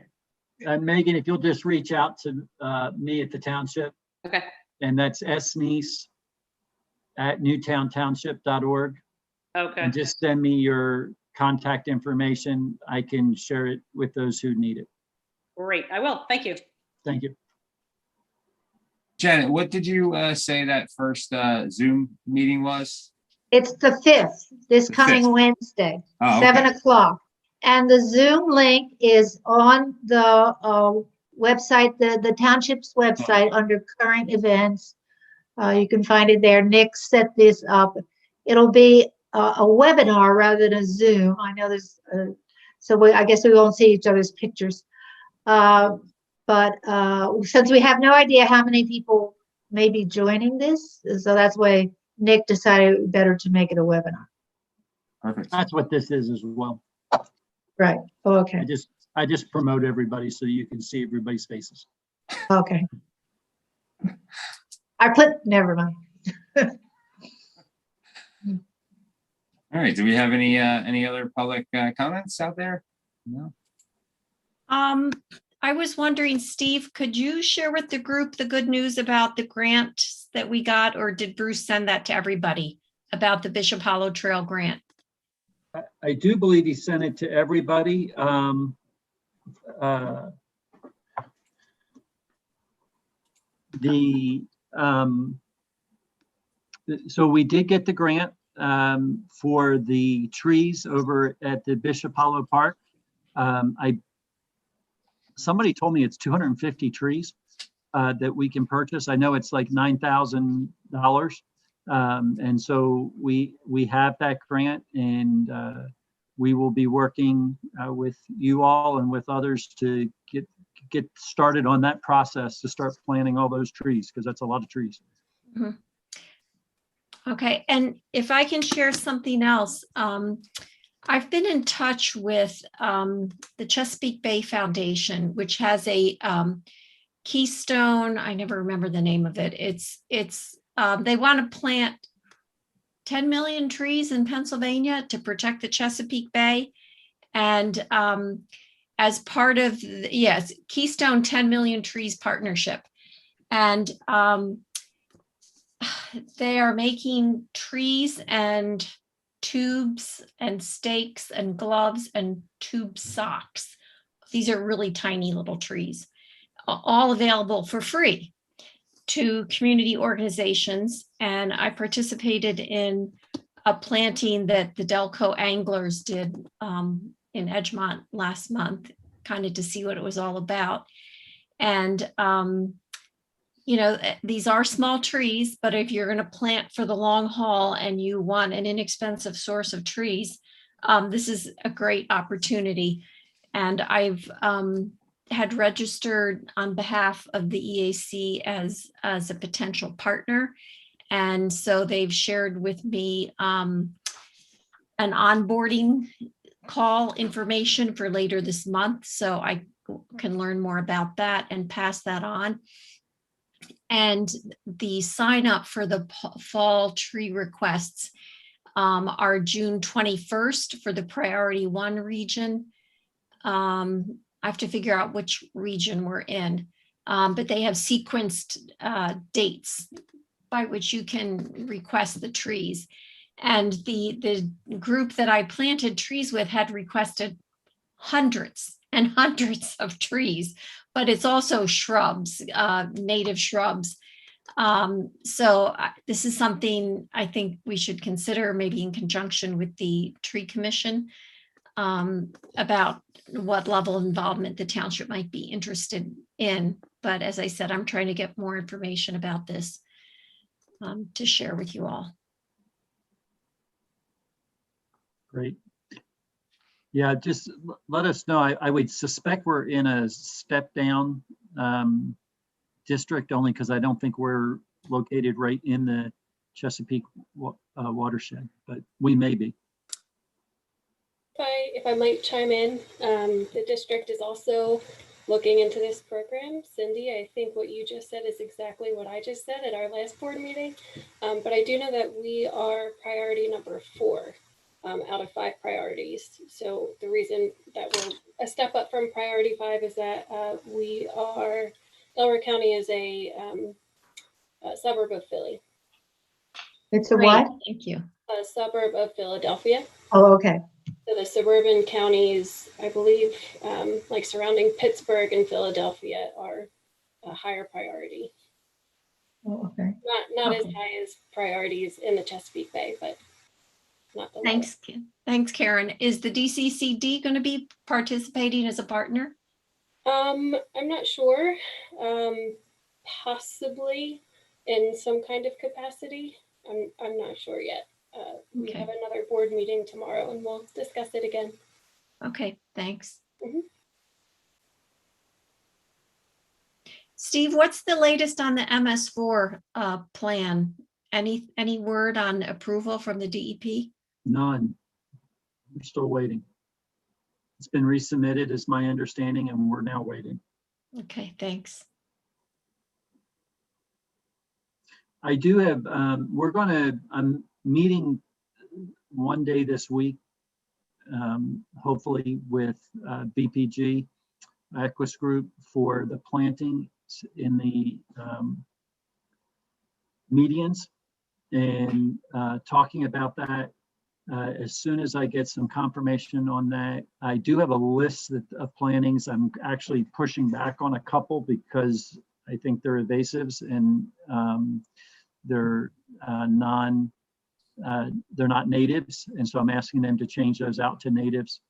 Megan, if you'll just reach out to me at the township, Okay. and that's sneese@newtowntownship.org, Okay. and just send me your contact information. I can share it with those who need it. Great. I will. Thank you. Thank you. Janet, what did you say that first Zoom meeting was? It's the 5th, this The coming 5th. Wednesday, Oh, 7 okay. o'clock. And the Zoom link is on the website, the township's website under current events. You can find it there. Nick set this up. It'll be a webinar rather than a Zoom. I know there's, I guess we won't see each other's pictures. But since we have no idea how many people may be joining this, so that's why Nick decided better to make it a webinar. Perfect. That's what this is as well. Right. Oh, okay. I just promote everybody so you can see everybody's faces. Okay. Never mind. All right. Do we have any other public comments out there? No. I was wondering, Steve, could you share with the group the good news about the grant that we got, or did Bruce send that to everybody about the Bishop Hollow Trail grant? I do believe he sent it to everybody. So we did get the grant for the trees over at the Bishop Hollow Park. Somebody told me it's 250 trees that we can purchase. I know it's like $9,000. And so we have that grant, and we will be working with you all and with others to get started on that process to start planting all those trees, because that's a lot of trees. Mm-hmm. Okay, and if I can share something else, I've been in touch with the Chesapeake Bay Foundation, which has a keystone. I never remember the name of it. They want to plant 10 million trees in Pennsylvania to protect the Chesapeake Bay. And as part of, Keystone 10 Million Trees Partnership. And they are making trees and tubes and stakes and gloves and tube socks. These are really tiny little trees, all available for free to community organizations. And I participated in a planting that the Delco anglers did in Edgemont last month, kind of to see what it was all about. And, these are small trees, but if you're going to plant for the long haul and you want an inexpensive source of trees, this is a great opportunity. And I've had registered on behalf of the EAC as a potential partner. And so they've shared with me an onboarding call information for later this month, so I can learn more about that and pass that on. And the sign up for the fall tree requests are June 21st for the priority 1 region. I have to figure out which region we're in, but they have sequenced dates by which you can request the trees. And the group that I planted trees with had requested hundreds and hundreds of trees, but it's also shrubs, native shrubs. So this is something I think we should consider, maybe in conjunction with the tree commission, about what level of involvement the township might be interested in. But as I said, I'm trying to get more information about this to share with you all. Great. Yeah, just let us know. I would suspect we're in a step down district, only because I don't think we're located right in the Chesapeake watershed, but we may be. If I might chime in, the district is also looking into this program. Cindy, I think what you just said is exactly what I just said at our last board meeting. But I do know that we are priority number 4 out of 5 priorities. So the reason that we're a step up from priority 5 is that Delaware County is a suburb of Philly. It's a Great, what? thank you. A suburb of Philadelphia. Oh, okay. So the suburban counties, I believe, like surrounding Pittsburgh and Philadelphia, are a higher priority. Oh, okay. Not as Okay. high as priorities in the Chesapeake Bay, but not the Thanks, thanks, Karen. Is the DCCD going to be participating as a partner? I'm not sure. Possibly in some kind of capacity. I'm not sure yet. We Okay. have another board meeting tomorrow and we'll discuss it again. Okay, thanks. Mhm. Steve, what's the latest on the MS4 plan? Any word on approval from the DEP? None. We're still waiting. It's been resubmitted, is my understanding, and we're now waiting. Okay, thanks. I do have, I'm meeting one day this week, hopefully with BPG, Equus Group, for the planting in the medians, and talking about that. As soon as I get some confirmation on that, I do have a list of plantings. I'm actually pushing back on a couple because I think they're invasives and they're not natives, and so I'm asking them to change those out to natives.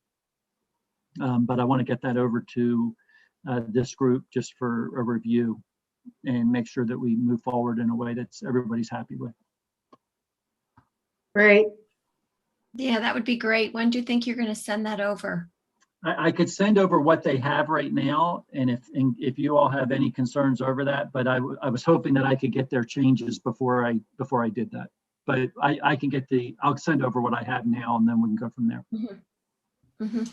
But I want to get that over to this group just for a review and make sure that we move forward in a way that's everybody's happy with. Great. Yeah, that would be great. When do you think you're going to send that over? I could send over what they have right now, and if you all have any concerns over that, but I was hoping that I could get their changes before I did that. But I can get I'll send over what I have now, and then we can go from there. Mm-hmm. Mm-hmm.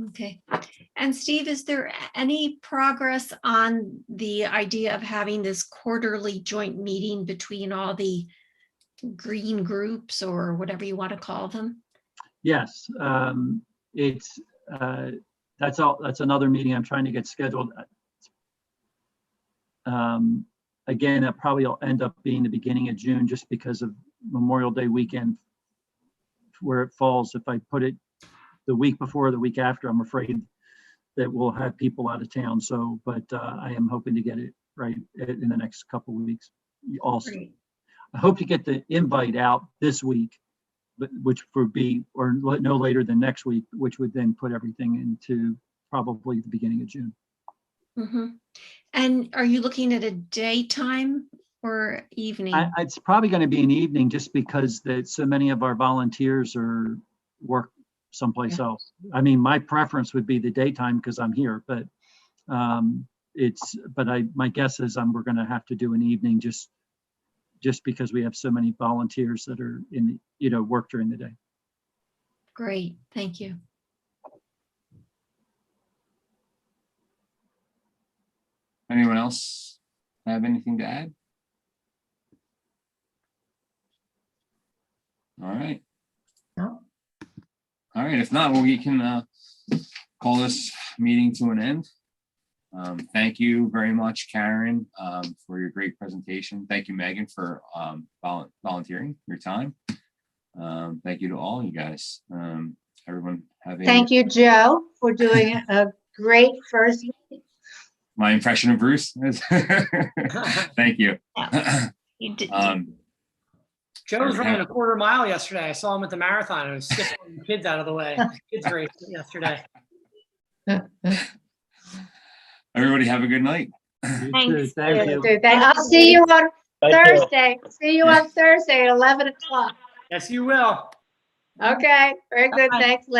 Okay. And Steve, is there any progress on the idea of having this quarterly joint meeting between all the green groups, or whatever you want to call them? Yes, it's that's another meeting I'm trying to get scheduled. Again, that probably will end up being the beginning of June, just because of Memorial Day weekend where it falls. If I put it the week before or the week after, I'm afraid that we'll have people out of town. So, but I am hoping to get it right in the next couple of weeks. Also, Great. I hope to get the invite out this week, but which would be, or no later than next week, which would then put everything into probably the beginning of June. Mm-hmm. And are you looking at a daytime or evening? It's probably going to be an evening, just because that so many of our volunteers are work someplace else. I mean, my preference would be the daytime because I'm here, but my guess is we're going to have to do an evening just because we have so many volunteers that are in the, work during the day. Great, thank you. Anyone else have anything to add? All right. No. All right, if not, well, we can call this meeting to an end. Thank you very much, Karen, for your great presentation. Thank you, Megan, for volunteering your time. Thank you to all you guys. Everyone have a Thank you, Joe, for doing a great first. my impression of Bruce. Thank you. You did, Joe was running a quarter mile yesterday. I saw him at the marathon. I was skipping the kids out of the way. Kids race yesterday. Everybody have a good night. You Thanks. too. Thank you. I'll see you on Thank you. Thursday. See you on Thursday at 11 o'clock. Yes, you will. Okay, very good. Bye. Thanks, Lynn.